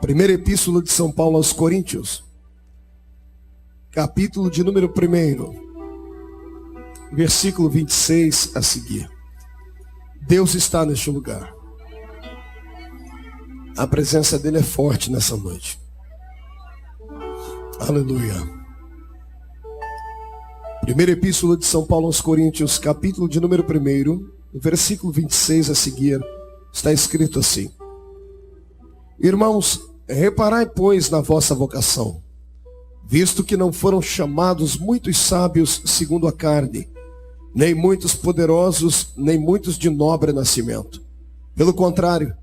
Primeira Epístola de São Paulo aos Coríntios, capítulo de número 1, versículo 26 a seguir. Deus está neste lugar. A presença dele é forte nessa noite. Aleluia. Primeira Epístola de São Paulo aos Coríntios, capítulo de número 1, versículo 26 a seguir, está escrito assim: Irmãos, reparai, pois, na vossa vocação, visto que não foram chamados muitos sábios segundo a carne, nem muitos poderosos, nem muitos de nobre nascimento. Pelo contrário,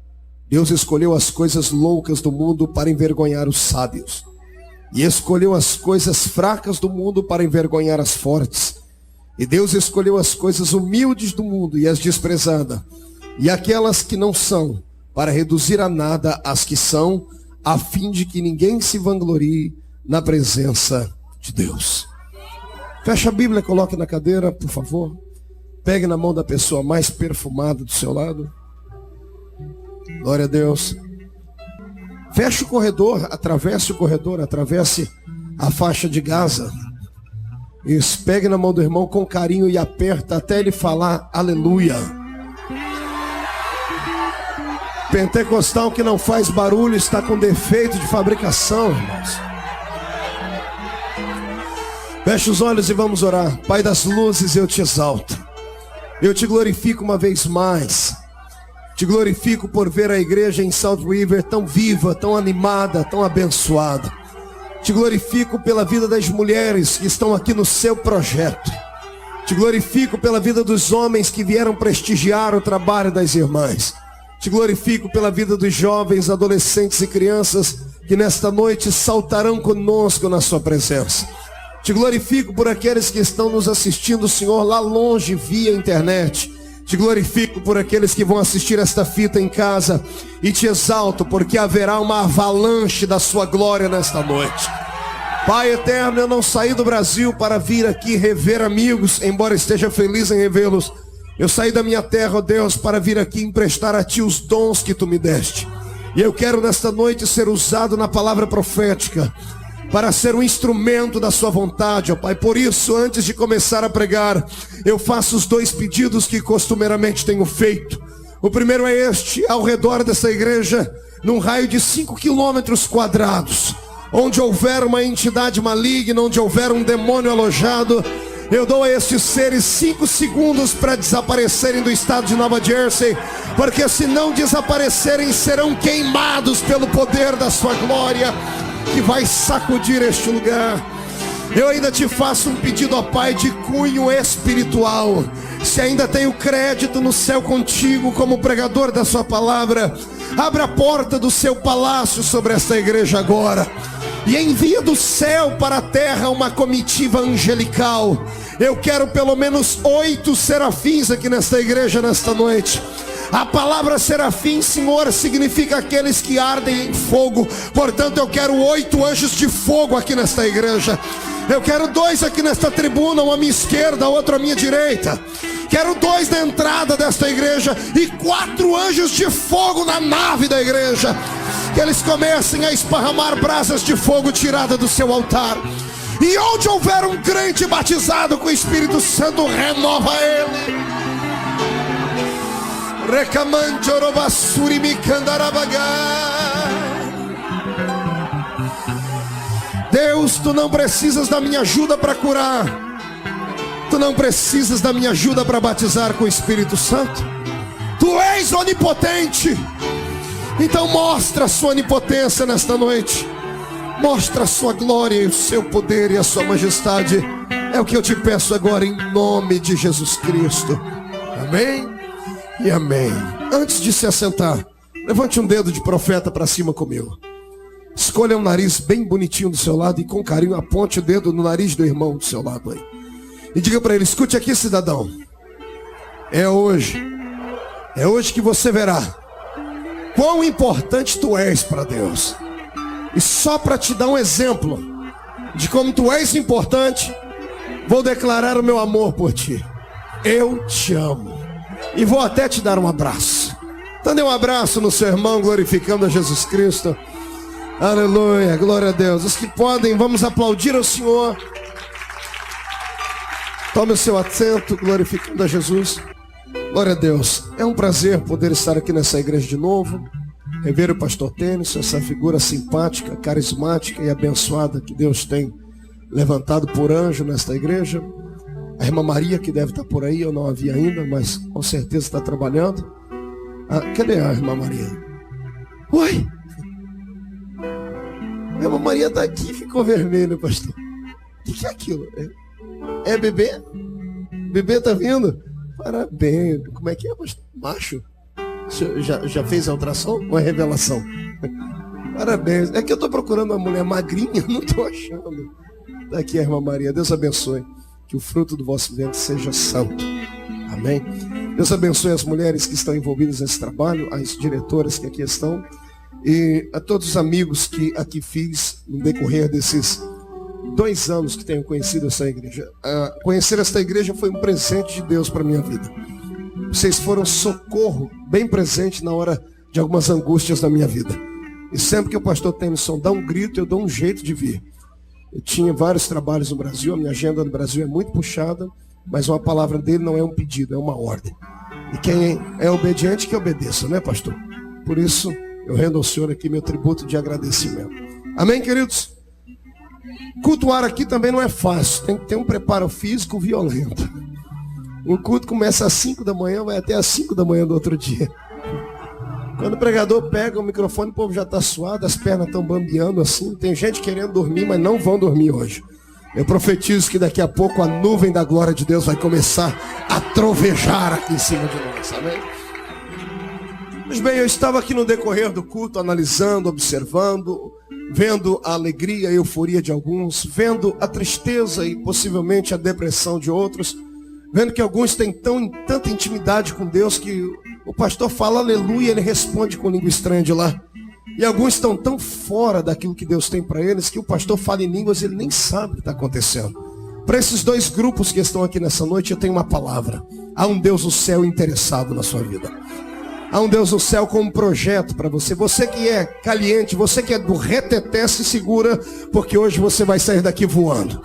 Deus escolheu as coisas loucas do mundo para envergonhar os sábios, e escolheu as coisas fracas do mundo para envergonhar as fortes. E Deus escolheu as coisas humildes do mundo e as desprezadas, e aquelas que não são, para reduzir a nada as que são, a fim de que ninguém se vanglorie na presença de Deus. Feche a Bíblia, coloque na cadeira, por favor. Pegue na mão da pessoa mais perfumada do seu lado. Glória a Deus. Feche o corredor, atravesse a faixa de Gaza. Isso, pegue na mão do irmão com carinho e aperta até ele falar aleluia. Pentecostal que não faz barulho está com defeito de fabricação, irmãos. Feche os olhos e vamos orar. Pai das luzes, eu te exalto. Eu te glorifico uma vez mais. Te glorifico por ver a igreja em Salt River tão viva, tão animada, tão abençoada. Te glorifico pela vida das mulheres que estão aqui no seu projeto. Te glorifico pela vida dos homens que vieram prestigiar o trabalho das irmãs. Te glorifico pela vida dos jovens, adolescentes e crianças que nesta noite saltarão conosco na sua presença. Te glorifico por aqueles que estão nos assistindo, Senhor, lá longe via internet. Te glorifico por aqueles que vão assistir esta fita em casa. E te exalto porque haverá uma avalanche da sua glória nesta noite. Pai eterno, eu não saí do Brasil para vir aqui rever amigos, embora esteja feliz em revê-los. Eu saí da minha terra, ó Deus, para vir aqui emprestar a Ti os dons que Tu me deste. E eu quero nesta noite ser usado na palavra profética, para ser um instrumento da Sua vontade, ó Pai. Por isso, antes de começar a pregar, eu faço os 2 pedidos que costumeiramente tenho feito. O primeiro é este: ao redor dessa igreja, num raio de 5 quilômetros quadrados, onde houver uma entidade maligna, onde houver um demônio alojado, eu dou a estes seres 5 segundos para desaparecerem do estado de Nova Jersey, porque se não desaparecerem, serão queimados pelo poder da Sua glória, que vai sacudir este lugar. Eu ainda te faço um pedido, ó Pai, de cunho espiritual. Se ainda tenho crédito no céu contigo como pregador da Sua palavra, abra a porta do Seu palácio sobre esta igreja agora, e envia do céu para a terra uma comitiva angelical. Eu quero pelo menos 8 serafins aqui nesta igreja nesta noite. A palavra serafim, Senhor, significa aqueles que ardem em fogo. Portanto, eu quero 8 anjos de fogo aqui nesta igreja. Eu quero 2 aqui nesta tribuna, um à minha esquerda, outro à minha direita. Quero 2 na entrada desta igreja e 4 anjos de fogo na nave da igreja. Que eles comecem a esparramar brasas de fogo tirada do seu altar. E onde houver um crente batizado com o Espírito Santo, renova ele. Recamante orobassuri me candarabaga. Deus, Tu não precisas da minha ajuda para curar. Tu não precisas da minha ajuda para batizar com o Espírito Santo. Tu és onipotente. Então mostra a Sua onipotência nesta noite. Mostra a Sua glória e o Seu poder e a Sua majestade. É o que eu te peço agora em nome de Jesus Cristo. Amém e amém. Antes de se assentar, levante um dedo de profeta para cima comigo. Escolha um nariz bem bonitinho do seu lado e com carinho aponte o dedo no nariz do irmão do seu lado aí. E diga para ele: escute aqui, cidadão. É hoje que você verá quão importante tu és para Deus. E só para te dar um exemplo de como tu és importante, vou declarar o meu amor por ti. Eu te amo. E vou até te dar um abraço. Então dê um abraço no seu irmão, glorificando a Jesus Cristo. Aleluia, glória a Deus. Os que podem, vamos aplaudir ao Senhor. Tome o seu assento, glorificando a Jesus. Glória a Deus. É um prazer poder estar aqui nessa igreja de novo. Rever o pastor Tênis, essa figura simpática, carismática e abençoada que Deus tem levantado por anjo nesta igreja. A irmã Maria, que deve estar por aí, eu não a vi ainda, mas com certeza está trabalhando. Cadê a irmã Maria? Oi! A irmã Maria está aqui, ficou vermelha, pastor. O que é aquilo? É bebê? Bebê tá vindo? Parabéns. Como é que é, pastor? Macho? Já fez a ultrassom ou é revelação? Parabéns. É que eu estou procurando uma mulher magrinha, não estou achando. Daqui a irmã Maria. Deus abençoe. Que o fruto do vosso ventre seja santo. Amém. Deus abençoe as mulheres que estão envolvidas nesse trabalho, as diretoras que aqui estão, e a todos os amigos que aqui fiz no decorrer desses 2 anos que tenho conhecido essa igreja. Conhecer esta igreja foi um presente de Deus para a minha vida. Vocês foram socorro bem presente na hora de algumas angústias da minha vida. E sempre que o pastor Tennyson dá um grito, eu dou um jeito de vir. Eu tinha vários trabalhos no Brasil, a minha agenda no Brasil é muito puxada, mas uma palavra dele não é um pedido, é uma ordem. E quem é obediente que obedeça, né, pastor? Por isso, eu rendo ao Senhor aqui meu tributo de agradecimento. Amém, queridos? Cultuar aqui também não é fácil, tem que ter um preparo físico violento. O culto começa às 5 da manhã, vai até às 5 da manhã do outro dia. Quando o pregador pega o microfone, o povo já está suado, as pernas estão bambeando assim. Tem gente querendo dormir, mas não vão dormir hoje. Eu profetizo que daqui a pouco a nuvem da glória de Deus vai começar a trovejar aqui em cima de nós, amém? Pois bem, eu estava aqui no decorrer do culto, analisando, observando, vendo a alegria e a euforia de alguns, vendo a tristeza e possivelmente a depressão de outros, vendo que alguns têm tanta intimidade com Deus que o pastor fala aleluia, ele responde com língua estranha de lá. E alguns estão tão fora daquilo que Deus tem para eles que o pastor fala em línguas e ele nem sabe o que está acontecendo. Para esses 2 grupos que estão aqui nessa noite, eu tenho uma palavra. Há um Deus do céu interessado na sua vida. Há um Deus do céu com um projeto para você. Você que é caliente, você que é do reteté, se segura, porque hoje você vai sair daqui voando.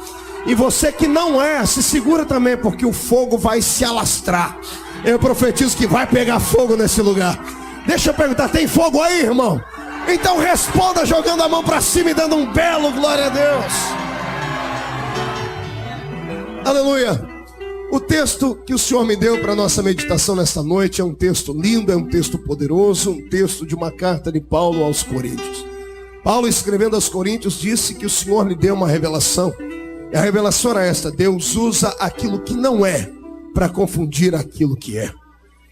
E você que não é, se segura também, porque o fogo vai se alastrar. Eu profetizo que vai pegar fogo nesse lugar. Deixa eu perguntar, tem fogo aí, irmão? Então responda jogando a mão para cima e dando um belo glória a Deus. Aleluia. O texto que o Senhor me deu para nossa meditação nesta noite é um texto lindo, é um texto poderoso, um texto de uma carta de Paulo aos Coríntios. Paulo, escrevendo aos Coríntios, disse que o Senhor lhe deu uma revelação. E a revelação era esta: Deus usa aquilo que não é para confundir aquilo que é.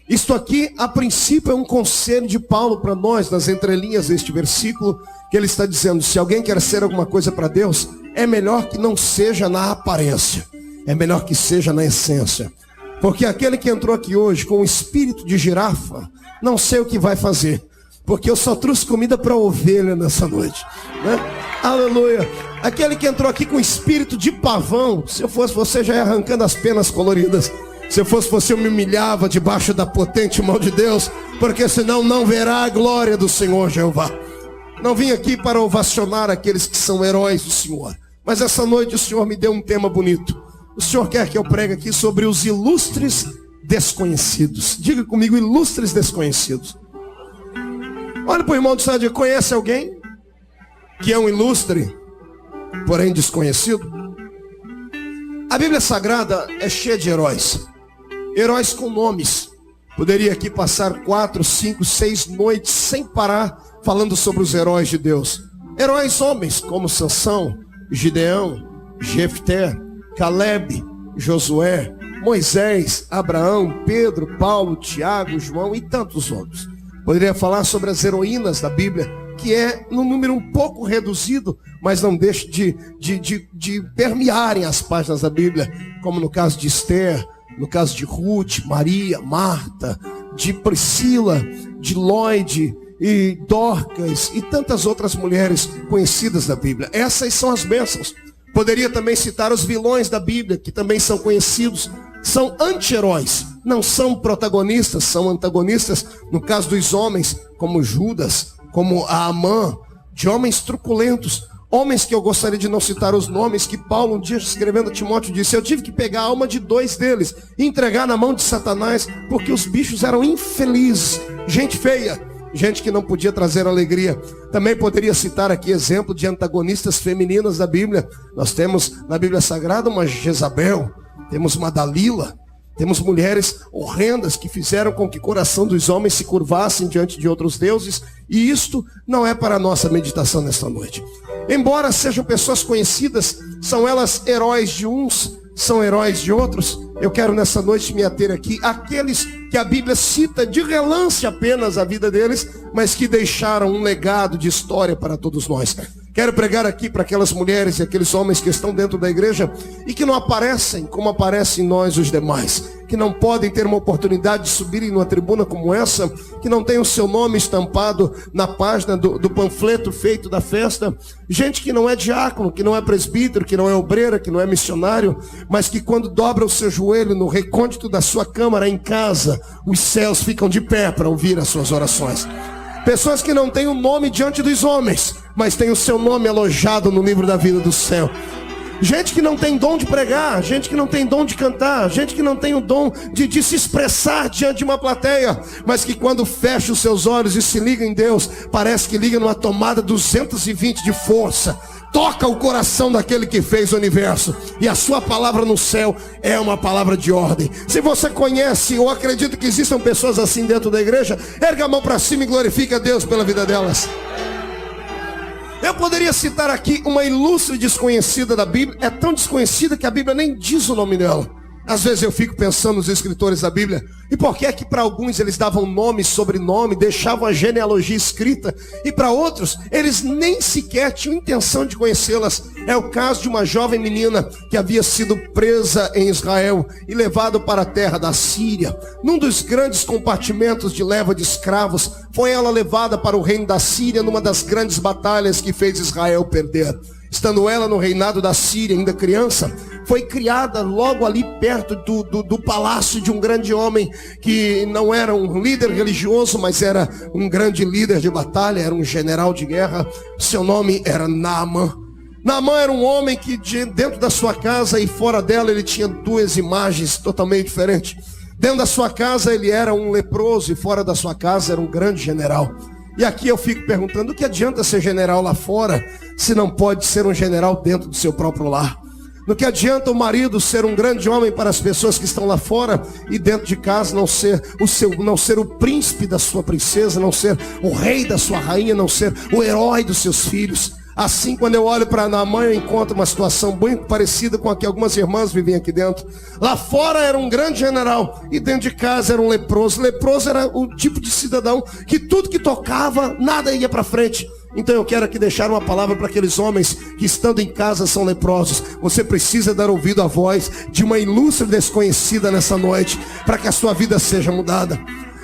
Isto aqui, a princípio, é um conselho de Paulo para nós, nas entrelinhas deste versículo, que ele está dizendo: se alguém quer ser alguma coisa para Deus, é melhor que não seja na aparência, é melhor que seja na essência. Porque aquele que entrou aqui hoje com o espírito de girafa, não sei o que vai fazer, porque eu só trouxe comida para ovelha nessa noite, né? Aleluia. Aquele que entrou aqui com o espírito de pavão, se eu fosse você, já ia arrancando as penas coloridas. Se eu fosse você, eu me humilhava debaixo da potente mão de Deus, porque senão não verá a glória do Senhor Jeová. Não vim aqui para ovacionar aqueles que são heróis do Senhor, mas essa noite o Senhor me deu um tema bonito. O Senhor quer que eu pregue aqui sobre os ilustres desconhecidos. Diga comigo, ilustres desconhecidos. Olha para o irmão do Sádio, conhece alguém que é um ilustre, porém desconhecido? A Bíblia Sagrada é cheia de heróis. Heróis com nomes. Poderia aqui passar 4, 5, 6 noites sem parar falando sobre os heróis de Deus. Heróis homens como Sansão, Gideão, Jefté, Caleb, Josué, Moisés, Abraão, Pedro, Paulo, Tiago, João e tantos outros. Poderia falar sobre as heroínas da Bíblia, que é num número um pouco reduzido, mas não deixa de permearem as páginas da Bíblia, como no caso de Esther, no caso de Ruth, Maria, Marta, de Priscila, de Lloyd e Dorcas e tantas outras mulheres conhecidas da Bíblia. Essas são as bênçãos. Poderia também citar os vilões da Bíblia, que também são conhecidos. São anti-heróis, não são protagonistas, são antagonistas. No caso dos homens, como Judas, como Amã, de homens truculentos, homens que eu gostaria de não citar os nomes, que Paulo um dia escrevendo a Timóteo disse: eu tive que pegar a alma de 2 deles e entregar na mão de Satanás, porque os bichos eram infelizes, gente feia, gente que não podia trazer alegria. Também poderia citar aqui exemplo de antagonistas femininas da Bíblia. Nós temos na Bíblia Sagrada uma Jezabel, temos uma Dalila, temos mulheres horrendas que fizeram com que o coração dos homens se curvassem diante de outros deuses. E isto não é para a nossa meditação nesta noite. Embora sejam pessoas conhecidas, são elas heróis de uns, são heróis de outros. Eu quero nessa noite me ater aqui àqueles que a Bíblia cita de relance apenas a vida deles, mas que deixaram um legado de história para todos nós. Quero pregar aqui para aquelas mulheres e aqueles homens que estão dentro da igreja e que não aparecem como aparecem nós os demais, que não podem ter uma oportunidade de subirem numa tribuna como essa, que não tem o seu nome estampado na página do panfleto feito da festa. Gente que não é diácono, que não é presbítero, que não é obreira, que não é missionário, mas que quando dobra o seu joelho no recôndito da sua câmara em casa, os céus ficam de pé para ouvir as suas orações. Pessoas que não têm o nome diante dos homens, mas têm o seu nome alojado no livro da vida do céu. Gente que não tem dom de pregar, gente que não tem dom de cantar, gente que não tem o dom de se expressar diante de uma plateia, mas que quando fecha os seus olhos e se liga em Deus, parece que liga numa tomada 220 de força. Toca o coração daquele que fez o universo. E a sua palavra no céu é uma palavra de ordem. Se você conhece ou acredita que existam pessoas assim dentro da igreja, erga a mão para cima e glorifique a Deus pela vida delas. Eu poderia citar aqui uma ilustre desconhecida da Bíblia. É tão desconhecida que a Bíblia nem diz o nome dela. Às vezes eu fico pensando nos escritores da Bíblia, e por que é que para alguns eles davam nome e sobrenome, deixavam a genealogia escrita, e para outros eles nem sequer tinham intenção de conhecê-las. É o caso de uma jovem menina que havia sido presa em Israel e levada para a terra da Síria. Num dos grandes compartimentos de leva de escravos, foi ela levada para o reino da Síria numa das grandes batalhas que fez Israel perder. Estando ela no reinado da Síria, ainda criança, foi criada logo ali perto do palácio de um grande homem que não era um líder religioso, mas era um grande líder de batalha, era um general de guerra. Seu nome era Naamã. Naamã era um homem que dentro da sua casa e fora dela ele tinha 2 imagens totalmente diferentes. Dentro da sua casa ele era um leproso e fora da sua casa era um grande general. E aqui eu fico perguntando, o que adianta ser general lá fora, se não pode ser um general dentro do seu próprio lar? No que adianta o marido ser um grande homem para as pessoas que estão lá fora e dentro de casa não ser o príncipe da sua princesa, não ser o rei da sua rainha, não ser o herói dos seus filhos? Assim, quando eu olho para Naamã, eu encontro uma situação muito parecida com a que algumas irmãs vivem aqui dentro. Lá fora era um grande general e dentro de casa era um leproso. Leproso era o tipo de cidadão que tudo que tocava, nada ia para frente. Então eu quero aqui deixar uma palavra para aqueles homens que estando em casa são leprosos. Você precisa dar ouvido à voz de uma ilustre desconhecida nessa noite, para que a sua vida seja mudada.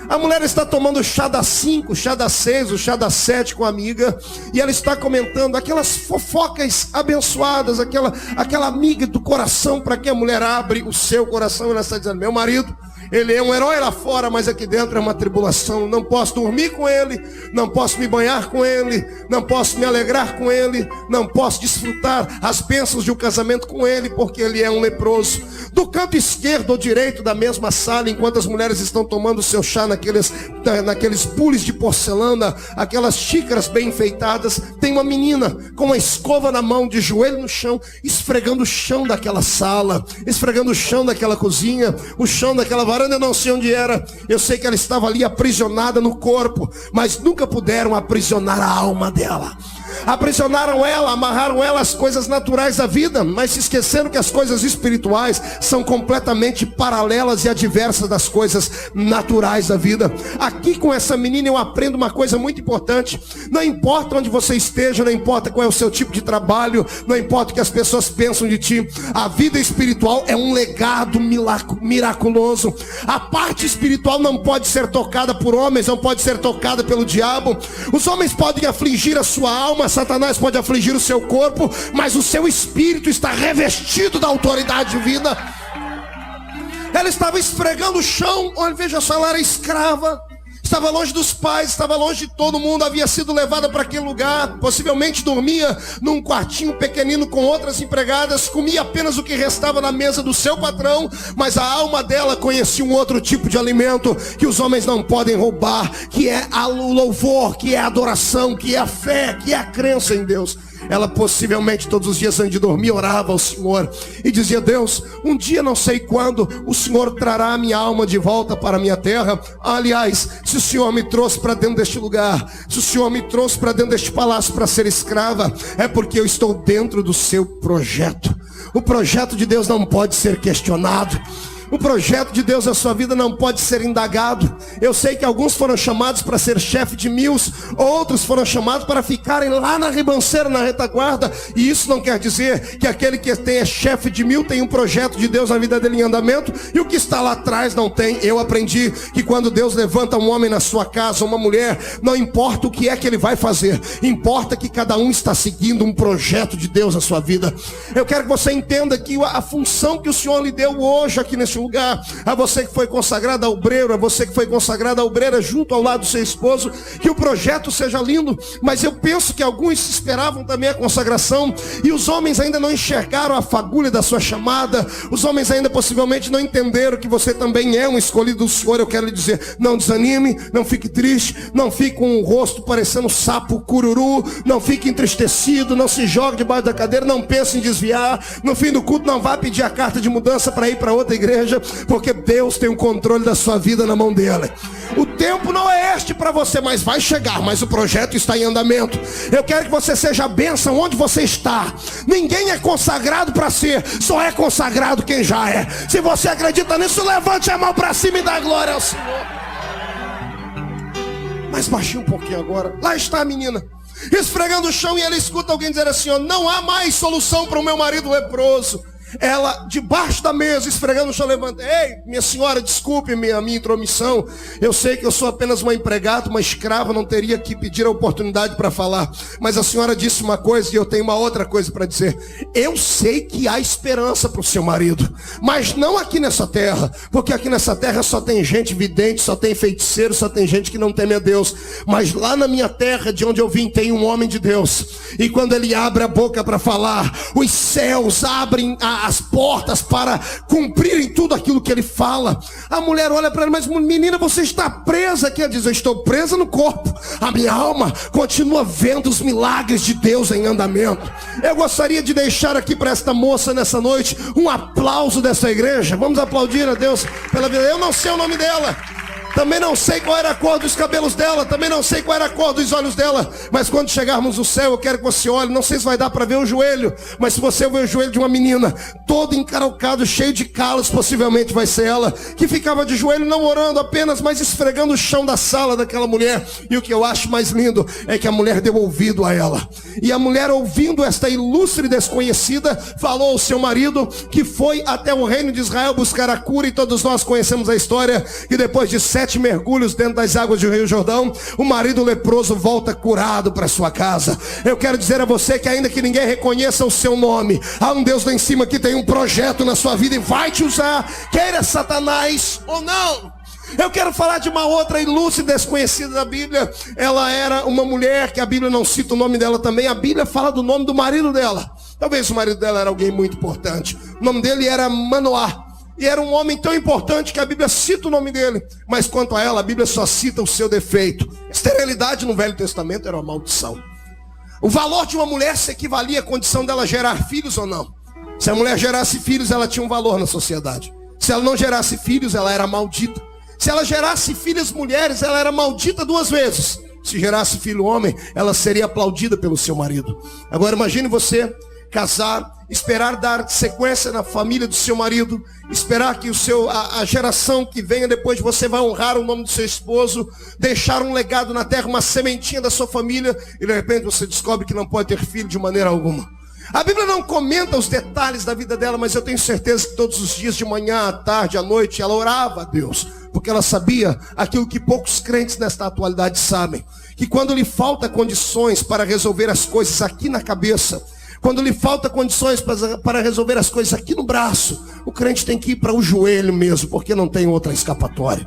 A mulher está tomando chá das 5, chá das 6, o chá das 7 com a amiga, e ela está comentando aquelas fofocas abençoadas, aquela amiga do coração, para que a mulher abre o seu coração. E ela está dizendo: meu marido, ele é um herói lá fora, mas aqui dentro é uma tribulação. Não posso dormir com ele, não posso me banhar com ele, não posso me alegrar com ele, não posso desfrutar as bênçãos de um casamento com ele, porque ele é um leproso. Do canto esquerdo ou direito da mesma sala, enquanto as mulheres estão tomando seu chá naqueles bules de porcelana, aquelas xícaras bem enfeitadas, tem uma menina com uma escova na mão, de joelho no chão, esfregando o chão daquela sala, esfregando o chão daquela cozinha, o chão daquela varanda. Eu não sei onde era, eu sei que ela estava ali aprisionada no corpo, mas nunca puderam aprisionar a alma dela. Aprisionaram ela, amarraram ela às coisas naturais da vida, mas se esqueceram que as coisas espirituais são completamente paralelas e adversas das coisas naturais da vida. Aqui com essa menina eu aprendo uma coisa muito importante. Não importa onde você esteja, não importa qual é o seu tipo de trabalho, não importa o que as pessoas pensam de ti, a vida espiritual é um legado miraculoso. A parte espiritual não pode ser tocada por homens, não pode ser tocada pelo diabo. Os homens podem afligir a sua alma, Satanás pode afligir o seu corpo, mas o seu espírito está revestido da autoridade divina. Ela estava esfregando o chão. Olha, veja só, ela era escrava, estava longe dos pais, estava longe de todo mundo, havia sido levada para aquele lugar, possivelmente dormia num quartinho pequenino com outras empregadas, comia apenas o que restava na mesa do seu patrão, mas a alma dela conhecia um outro tipo de alimento que os homens não podem roubar, que é o louvor, que é a adoração, que é a fé, que é a crença em Deus. Ela possivelmente todos os dias antes de dormir orava ao Senhor e dizia: Deus, um dia não sei quando o Senhor trará a minha alma de volta para a minha terra. Aliás, se o Senhor me trouxe para dentro deste lugar, se o Senhor me trouxe para dentro deste palácio para ser escrava, é porque eu estou dentro do seu projeto. O projeto de Deus não pode ser questionado. O projeto de Deus na sua vida não pode ser indagado. Eu sei que alguns foram chamados para ser chefe de mil, outros foram chamados para ficarem lá na ribanceira, na retaguarda. E isso não quer dizer que aquele que é chefe de mil tem um projeto de Deus na vida dele em andamento, e o que está lá atrás não tem. Eu aprendi que quando Deus levanta um homem na sua casa, uma mulher, não importa o que é que ele vai fazer, importa que cada um está seguindo um projeto de Deus na sua vida. Eu quero que você entenda que a função que o Senhor lhe deu hoje aqui nesse lugar, a você que foi consagrado a obreiro, a você que foi consagrada a obreira junto ao lado do seu esposo, que o projeto seja lindo, mas eu penso que alguns esperavam também a consagração, e os homens ainda não enxergaram a fagulha da sua chamada, os homens ainda possivelmente não entenderam que você também é um escolhido do Senhor. Eu quero lhe dizer, não desanime, não fique triste, não fique com o rosto parecendo um sapo cururu, não fique entristecido, não se jogue debaixo da cadeira, não pense em desviar, no fim do culto não vá pedir a carta de mudança para ir para outra igreja, porque Deus tem o controle da sua vida na mão dele. O tempo não é este para você, mas vai chegar, mas o projeto está em andamento. Eu quero que você seja a bênção onde você está. Ninguém é consagrado para ser, só é consagrado quem já é. Se você acredita nisso, levante a mão para cima e dá glória ao Senhor. Mais baixinho um pouquinho agora. Lá está a menina, esfregando o chão, e ela escuta alguém dizer assim: ó, não há mais solução para o meu marido leproso. Ela, debaixo da mesa, esfregando o chão, levanta: ei, minha senhora, desculpe minha intromissão. Eu sei que eu sou apenas uma empregada, uma escrava, não teria que pedir a oportunidade para falar. Mas a senhora disse uma coisa e eu tenho uma outra coisa para dizer. Eu sei que há esperança para o seu marido, mas não aqui nessa terra, porque aqui nessa terra só tem gente vidente, só tem feiticeiro, só tem gente que não teme a Deus. Mas lá na minha terra, de onde eu vim, tem um homem de Deus, e quando ele abre a boca para falar, os céus abrem as portas para cumprirem tudo aquilo que ele fala. A mulher olha para ele: mas menina, você está presa. Quer dizer, eu estou presa no corpo, a minha alma continua vendo os milagres de Deus em andamento. Eu gostaria de deixar aqui para esta moça nessa noite um aplauso dessa igreja. Vamos aplaudir a Deus pela vida. Eu não sei o nome dela, também não sei qual era a cor dos cabelos dela, também não sei qual era a cor dos olhos dela, mas quando chegarmos no céu, eu quero que você olhe. Não sei se vai dar para ver o joelho, mas se você ver o joelho de uma menina todo encarucado, cheio de calos, possivelmente vai ser ela que ficava de joelho, não orando apenas, mas esfregando o chão da sala daquela mulher. E o que eu acho mais lindo é que a mulher deu ouvido a ela, e a mulher, ouvindo esta ilustre desconhecida, falou ao seu marido, que foi até o reino de Israel buscar a cura. E todos nós conhecemos a história, que depois de 7 mergulhos dentro das águas do Rio Jordão, o marido leproso volta curado para sua casa. Eu quero dizer a você que ainda que ninguém reconheça o seu nome, há um Deus lá em cima que tem um projeto na sua vida e vai te usar, queira Satanás ou não. Eu quero falar de uma outra ilustre desconhecida da Bíblia. Ela era uma mulher que a Bíblia não cita o nome dela também. A Bíblia fala do nome do marido dela. Talvez o marido dela era alguém muito importante. O nome dele era Manoá. E era um homem tão importante que a Bíblia cita o nome dele. Mas quanto a ela, a Bíblia só cita o seu defeito. Esterilidade no Velho Testamento era uma maldição. O valor de uma mulher se equivalia à condição dela gerar filhos ou não. Se a mulher gerasse filhos, ela tinha um valor na sociedade. Se ela não gerasse filhos, ela era maldita. Se ela gerasse filhas mulheres, ela era maldita 2 vezes. Se gerasse filho homem, ela seria aplaudida pelo seu marido. Agora imagine você casar, esperar dar sequência na família do seu marido, esperar que a geração que venha depois de você vai honrar o nome do seu esposo, deixar um legado na terra, uma sementinha da sua família, e de repente você descobre que não pode ter filho de maneira alguma. A Bíblia não comenta os detalhes da vida dela, mas eu tenho certeza que todos os dias, de manhã, à tarde, à noite, ela orava a Deus, porque ela sabia aquilo que poucos crentes nesta atualidade sabem, que quando lhe falta condições para resolver as coisas aqui na cabeça, quando lhe falta condições para resolver as coisas aqui no braço, o crente tem que ir para o joelho mesmo, porque não tem outra escapatória.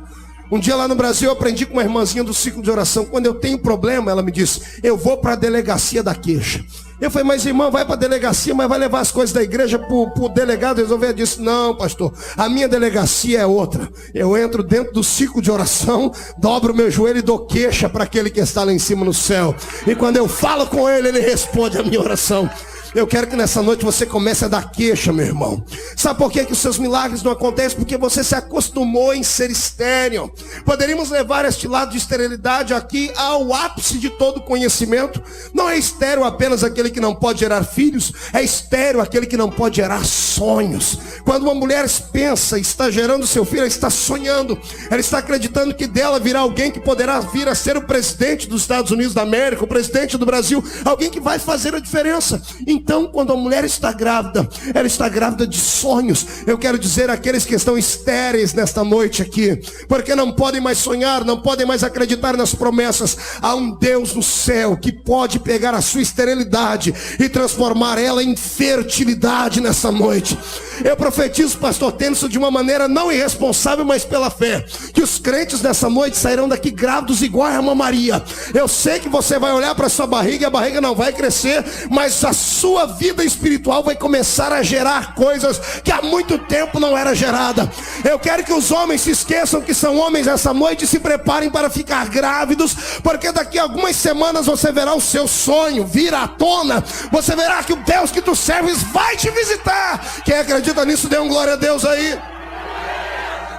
Um dia lá no Brasil eu aprendi com uma irmãzinha do ciclo de oração. Quando eu tenho problema, ela me disse, eu vou para a delegacia da queixa. Eu falei, mas irmã, vai para a delegacia, mas vai levar as coisas da igreja para o delegado resolver. Eu disse, não, pastor, a minha delegacia é outra. Eu entro dentro do ciclo de oração, dobro o meu joelho e dou queixa para aquele que está lá em cima no céu. E quando eu falo com ele, ele responde a minha oração. Eu quero que nessa noite você comece a dar queixa, meu irmão. Sabe por que os seus milagres não acontecem? Porque você se acostumou em ser estéril. Poderíamos levar este lado de esterilidade aqui ao ápice de todo conhecimento. Não é estéril apenas aquele que não pode gerar filhos, é estéril aquele que não pode gerar sonhos. Quando uma mulher pensa, está gerando seu filho, ela está sonhando. Ela está acreditando que dela virá alguém que poderá vir a ser o presidente dos Estados Unidos da América, o presidente do Brasil, alguém que vai fazer a diferença. Então, quando a mulher está grávida, ela está grávida de sonhos. Eu quero dizer àqueles que estão estéreis nesta noite aqui, porque não podem mais sonhar, não podem mais acreditar nas promessas. Há um Deus no céu que pode pegar a sua esterilidade e transformar ela em fertilidade nessa noite. Eu profetizo, pastor Tenso, de uma maneira não irresponsável, mas pela fé, que os crentes nessa noite sairão daqui grávidos igual a irmã Maria. Eu sei que você vai olhar para sua barriga e a barriga não vai crescer, mas a sua vida espiritual vai começar a gerar coisas que há muito tempo não era gerada. Eu quero que os homens se esqueçam que são homens essa noite e se preparem para ficar grávidos, porque daqui a algumas semanas você verá o seu sonho vir à tona. Você verá que o Deus que tu serves vai te visitar. Quem acredita nisso, dê um glória a Deus aí.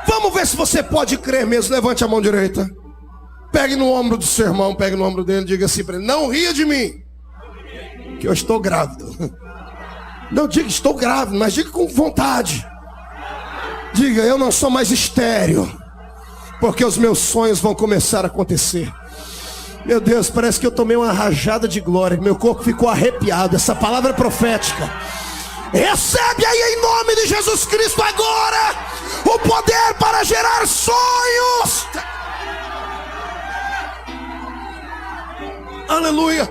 Vamos ver se você pode crer mesmo. Levante a mão direita, pegue no ombro do seu irmão, pegue no ombro dele, diga assim para ele, não ria de mim, que eu estou grávido. Não diga estou grávido, mas diga com vontade. Diga, eu não sou mais estéril, porque os meus sonhos vão começar a acontecer. Meu Deus, parece que eu tomei uma rajada de glória, meu corpo ficou arrepiado. Essa palavra é profética. Recebe aí em nome de Jesus Cristo agora o poder para gerar sonhos. Aleluia.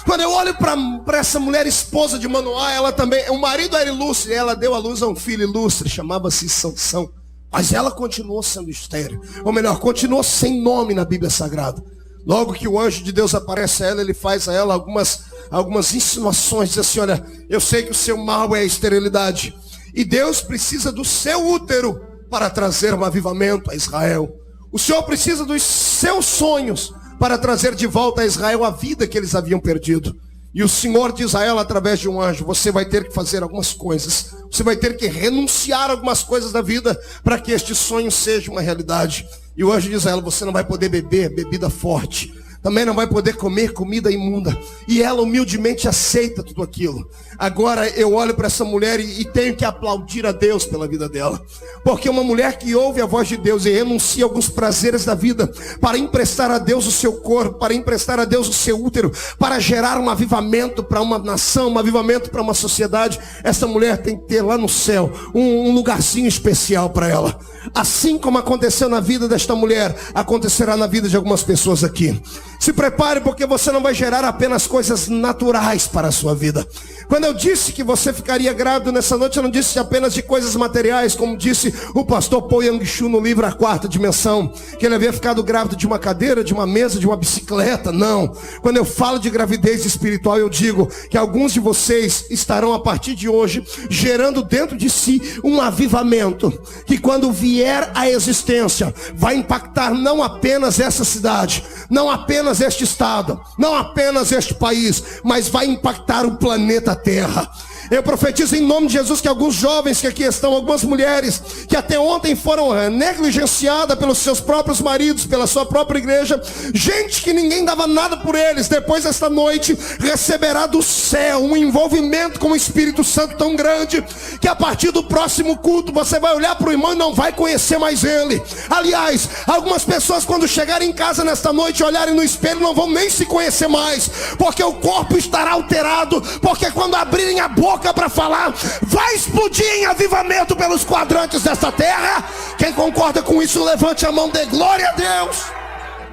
Quando eu olho para essa mulher esposa de Manoá, ela também, o marido era ilustre, ela deu à luz a um filho ilustre, chamava-se Sansão. Mas ela continuou sendo estéril, ou melhor, continuou sem nome na Bíblia Sagrada. Logo que o anjo de Deus aparece a ela, ele faz a ela algumas insinuações, diz assim, olha, eu sei que o seu mal é a esterilidade, e Deus precisa do seu útero para trazer um avivamento a Israel. O Senhor precisa dos seus sonhos para trazer de volta a Israel a vida que eles haviam perdido. E o Senhor diz a ela através de um anjo, você vai ter que fazer algumas coisas, você vai ter que renunciar a algumas coisas da vida para que este sonho seja uma realidade. E o anjo diz a ela, você não vai poder beber bebida forte, também não vai poder comer comida imunda. E ela humildemente aceita tudo aquilo. Agora eu olho para essa mulher e tenho que aplaudir a Deus pela vida dela. Porque uma mulher que ouve a voz de Deus e renuncia a alguns prazeres da vida para emprestar a Deus o seu corpo, para emprestar a Deus o seu útero, para gerar um avivamento para uma nação, um avivamento para uma sociedade, essa mulher tem que ter lá no céu um lugarzinho especial para ela. Assim como aconteceu na vida desta mulher, acontecerá na vida de algumas pessoas aqui. Se prepare, porque você não vai gerar apenas coisas naturais para a sua vida. Quando eu disse que você ficaria grávido nessa noite, eu não disse apenas de coisas materiais, como disse o pastor Paul Yang-Shu no livro A Quarta Dimensão, que ele havia ficado grávido de uma cadeira, de uma mesa, de uma bicicleta. Não. Quando eu falo de gravidez espiritual, eu digo que alguns de vocês estarão a partir de hoje gerando dentro de si um avivamento, que quando vier à existência, vai impactar não apenas essa cidade, não apenas este estado, não apenas este país, mas vai impactar o planeta Terra. Eu profetizo em nome de Jesus que alguns jovens que aqui estão, algumas mulheres que até ontem foram negligenciadas pelos seus próprios maridos, pela sua própria igreja, gente que ninguém dava nada por eles, depois desta noite receberá do céu um envolvimento com o Espírito Santo tão grande, que a partir do próximo culto você vai olhar para o irmão e não vai conhecer mais ele. Aliás, algumas pessoas quando chegarem em casa nesta noite e olharem no espelho não vão nem se conhecer mais, porque o corpo estará alterado, porque quando abrirem a boca para falar, vai explodir em avivamento pelos quadrantes desta terra. Quem concorda com isso, levante a mão, dê glória a Deus.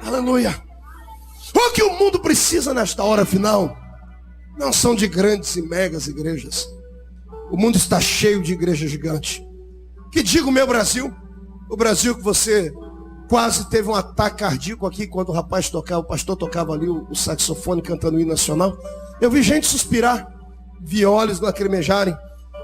Aleluia. O que o mundo precisa nesta hora final não são de grandes e megas igrejas. O mundo está cheio de igrejas gigantes. Que diga o meu Brasil, o Brasil que você quase teve um ataque cardíaco aqui quando o pastor tocava ali o saxofone cantando o hino nacional. Eu vi gente suspirar, vi olhos lacrimejarem,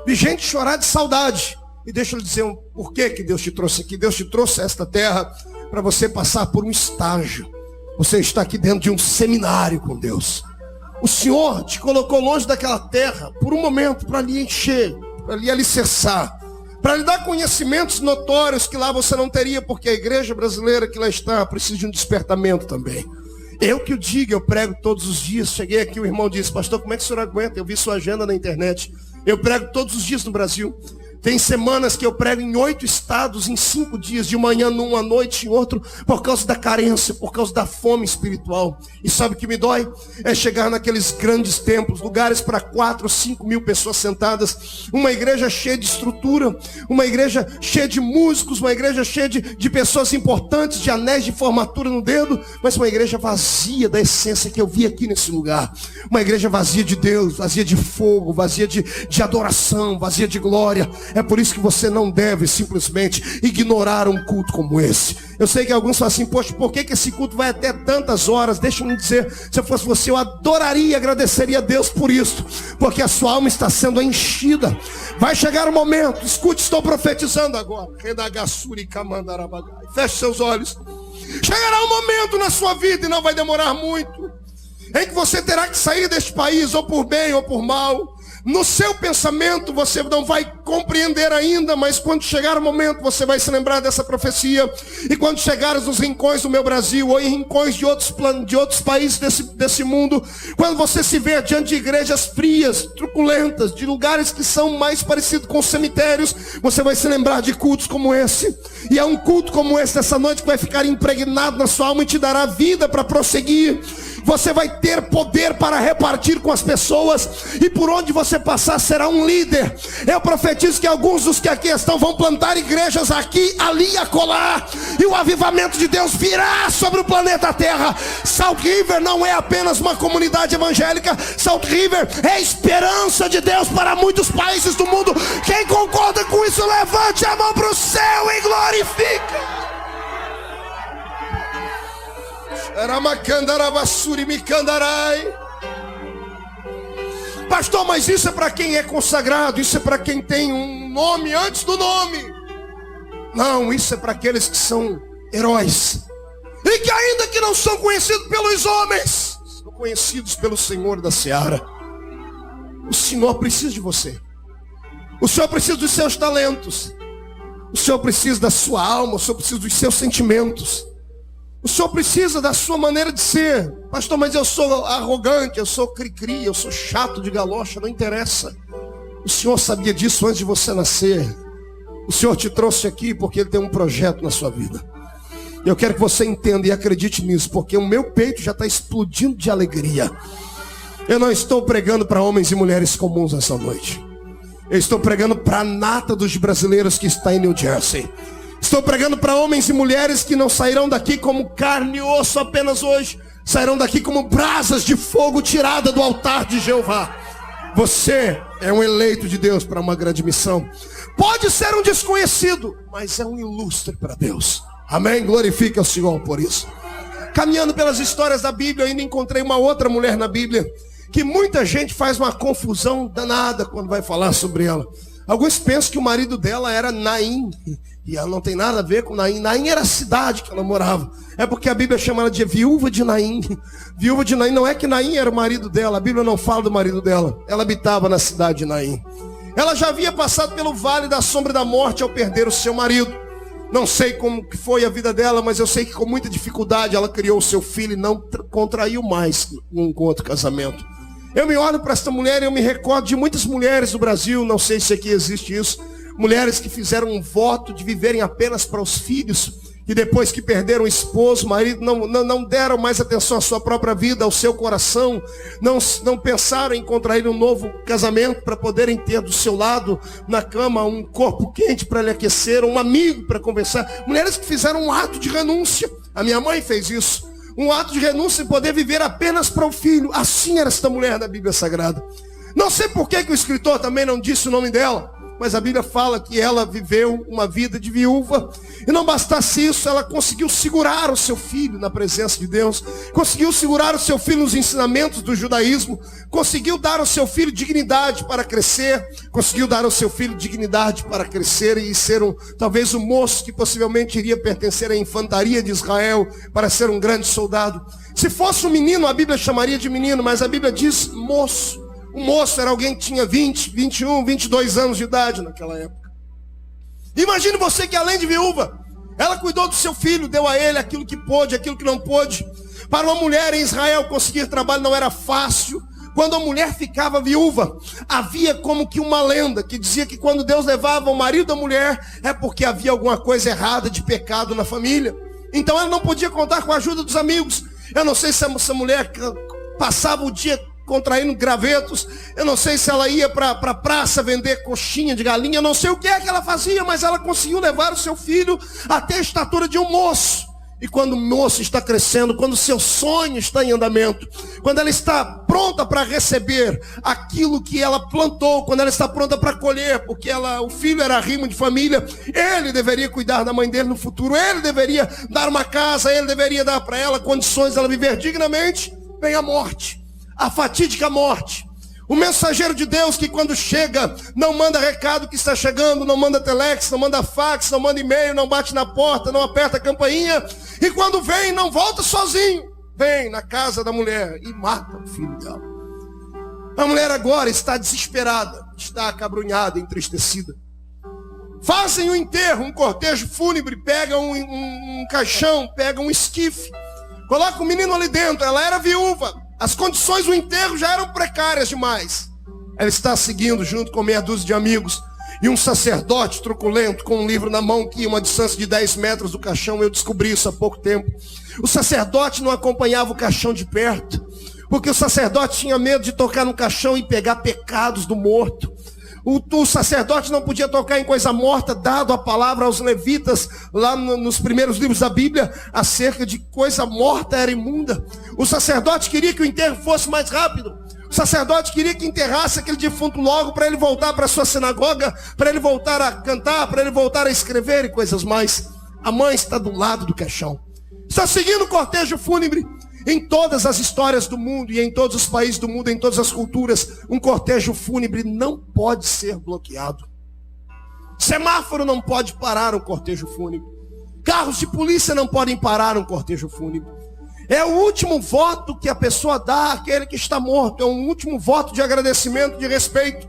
vi gente chorar de saudade. E deixa eu lhe dizer por que Deus te trouxe aqui. Deus te trouxe a esta terra para você passar por um estágio. Você está aqui dentro de um seminário com Deus. O Senhor te colocou longe daquela terra por um momento para lhe encher, para lhe alicerçar, para lhe dar conhecimentos notórios que lá você não teria, porque a igreja brasileira que lá está precisa de um despertamento também. Eu que o digo, eu prego todos os dias. Cheguei aqui, o irmão disse: pastor, como é que o senhor aguenta? Eu vi sua agenda na internet. Eu prego todos os dias no Brasil. Tem semanas que eu prego em 8 estados, em 5 dias, de manhã num, à noite em outro, por causa da carência, por causa da fome espiritual. E sabe o que me dói? É chegar naqueles grandes templos, lugares para 4 ou 5 mil pessoas sentadas, uma igreja cheia de estrutura, uma igreja cheia de músicos, uma igreja cheia de pessoas importantes, de anéis de formatura no dedo, mas uma igreja vazia da essência que eu vi aqui nesse lugar. Uma igreja vazia de Deus, vazia de fogo, vazia de adoração, vazia de glória. É por isso que você não deve simplesmente ignorar um culto como esse. Eu sei que alguns falam assim: poxa, por que esse culto vai até tantas horas? Deixa eu me dizer, se eu fosse você, eu adoraria e agradeceria a Deus por isso, porque a sua alma está sendo enchida. Vai chegar o momento, escute, estou profetizando agora. Feche seus olhos. Chegará um momento na sua vida, e não vai demorar muito, em que você terá que sair deste país, ou por bem ou por mal. No seu pensamento você não vai compreender ainda, mas quando chegar o momento você vai se lembrar dessa profecia. E quando chegares nos rincões do meu Brasil, ou em rincões de outros países desse mundo, quando você se vê diante de igrejas frias, truculentas, de lugares que são mais parecidos com cemitérios, você vai se lembrar de cultos como esse. E é um culto como esse dessa noite que vai ficar impregnado na sua alma e te dará vida para prosseguir. Você vai ter poder para repartir com as pessoas, e por onde você passar será um líder. Eu profetizo que alguns dos que aqui estão vão plantar igrejas aqui, ali e acolá, e o avivamento de Deus virá sobre o planeta Terra. Salt River não é apenas uma comunidade evangélica. Salt River é a esperança de Deus para muitos países do mundo. Quem concorda com isso, levante a mão para o céu e glorifica. Pastor, mas isso é para quem é consagrado, isso é para quem tem um nome antes do nome. Não, isso é para aqueles que são heróis, e que ainda que não são conhecidos pelos homens, são conhecidos pelo Senhor da Seara. O Senhor precisa de você. O Senhor precisa dos seus talentos. O Senhor precisa da sua alma. O Senhor precisa dos seus sentimentos. O Senhor precisa da sua maneira de ser. Pastor, mas eu sou arrogante, eu sou cri-cri, eu sou chato de galocha. Não interessa. O Senhor sabia disso antes de você nascer. O Senhor te trouxe aqui porque Ele tem um projeto na sua vida. Eu quero que você entenda e acredite nisso, porque o meu peito já está explodindo de alegria. Eu não estou pregando para homens e mulheres comuns essa noite. Eu estou pregando para a nata dos brasileiros que está em New Jersey. Estou pregando para homens e mulheres que não sairão daqui como carne e osso apenas hoje. Sairão daqui como brasas de fogo tirada do altar de Jeová. Você é um eleito de Deus para uma grande missão. Pode ser um desconhecido, mas é um ilustre para Deus. Amém? Glorifique ao Senhor por isso. Caminhando pelas histórias da Bíblia, ainda encontrei uma outra mulher na Bíblia que muita gente faz uma confusão danada quando vai falar sobre ela. Alguns pensam que o marido dela era Naim, e ela não tem nada a ver com Naim. Naim era a cidade que ela morava. É porque a Bíblia chama ela de viúva de Naim. Viúva de Naim não é que Naim era o marido dela. A Bíblia não fala do marido dela. Ela habitava na cidade de Naim. Ela já havia passado pelo vale da sombra da morte ao perder o seu marido. Não sei como que foi a vida dela, mas eu sei que com muita dificuldade ela criou o seu filho e não contraiu mais um outro casamento. Eu me olho para esta mulher e eu me recordo de muitas mulheres do Brasil, não sei se aqui existe isso, mulheres que fizeram um voto de viverem apenas para os filhos, e depois que perderam o esposo, o marido, não deram mais atenção à sua própria vida, ao seu coração, não pensaram em contrair um novo casamento para poderem ter do seu lado na cama um corpo quente para lhe aquecer, um amigo para conversar. Mulheres que fizeram um ato de renúncia. A minha mãe fez isso. Um ato de renúncia em poder viver apenas para o filho. Assim era esta mulher da Bíblia Sagrada. Não sei por que o escritor também não disse o nome dela. mas a Bíblia fala que ela viveu uma vida de viúva. E não bastasse isso, ela conseguiu segurar o seu filho na presença de Deus, conseguiu segurar o seu filho nos ensinamentos do judaísmo, conseguiu dar ao seu filho dignidade para crescer, conseguiu dar ao seu filho dignidade para crescer e ser talvez um moço que possivelmente iria pertencer à infantaria de Israel, para ser um grande soldado. Se fosse um menino, a Bíblia chamaria de menino, mas a Bíblia diz moço. Um moço era alguém que tinha 20, 21, 22 anos de idade naquela época. Imagine você que além de viúva, ela cuidou do seu filho, deu a ele aquilo que pôde, aquilo que não pôde. Para uma mulher em Israel conseguir trabalho não era fácil. Quando a mulher ficava viúva, havia como que uma lenda que dizia que quando Deus levava o marido da mulher, é porque havia alguma coisa errada de pecado na família. Então ela não podia contar com a ajuda dos amigos. Eu não sei se essa mulher passava o dia contraindo gravetos. Eu não sei se ela ia para a praça vender coxinha de galinha. Eu não sei o que é que ela fazia, mas ela conseguiu levar o seu filho até a estatura de um moço. E quando o moço está crescendo, quando o seu sonho está em andamento, quando ela está pronta para receber aquilo que ela plantou, quando ela está pronta para colher, porque o filho era rimo de família, ele deveria cuidar da mãe dele no futuro, ele deveria dar uma casa, ele deveria dar para ela condições de ela viver dignamente, vem a morte. A fatídica morte. O mensageiro de Deus que quando chega, não manda recado que está chegando, não manda telex, não manda fax, não manda e-mail, não bate na porta, não aperta a campainha. E quando vem, não volta sozinho. Vem na casa da mulher e mata o filho dela. A mulher agora está desesperada, está acabrunhada, entristecida. Fazem um enterro, um cortejo fúnebre, pegam um caixão, pegam um esquife, coloca o menino ali dentro. Ela era viúva. As condições do enterro já eram precárias demais. Ela está seguindo junto com meia dúzia de amigos. E um sacerdote truculento com um livro na mão que ia uma distância de 10 metros do caixão. Eu descobri isso há pouco tempo. O sacerdote não acompanhava o caixão de perto, porque o sacerdote tinha medo de tocar no caixão e pegar pecados do morto. O sacerdote não podia tocar em coisa morta, dado a palavra aos levitas, lá nos primeiros livros da Bíblia, acerca de coisa morta era imunda. O sacerdote queria que o enterro fosse mais rápido. O sacerdote queria que enterrasse aquele defunto logo, para ele voltar para a sua sinagoga, para ele voltar a cantar, para ele voltar a escrever e coisas mais. A mãe está do lado do caixão. Está seguindo o cortejo fúnebre. Em todas as histórias do mundo e em todos os países do mundo, em todas as culturas, um cortejo fúnebre não pode ser bloqueado. Semáforo não pode parar um cortejo fúnebre. Carros de polícia não podem parar um cortejo fúnebre. É o último voto que a pessoa dá àquele que está morto. É um último voto de agradecimento, de respeito.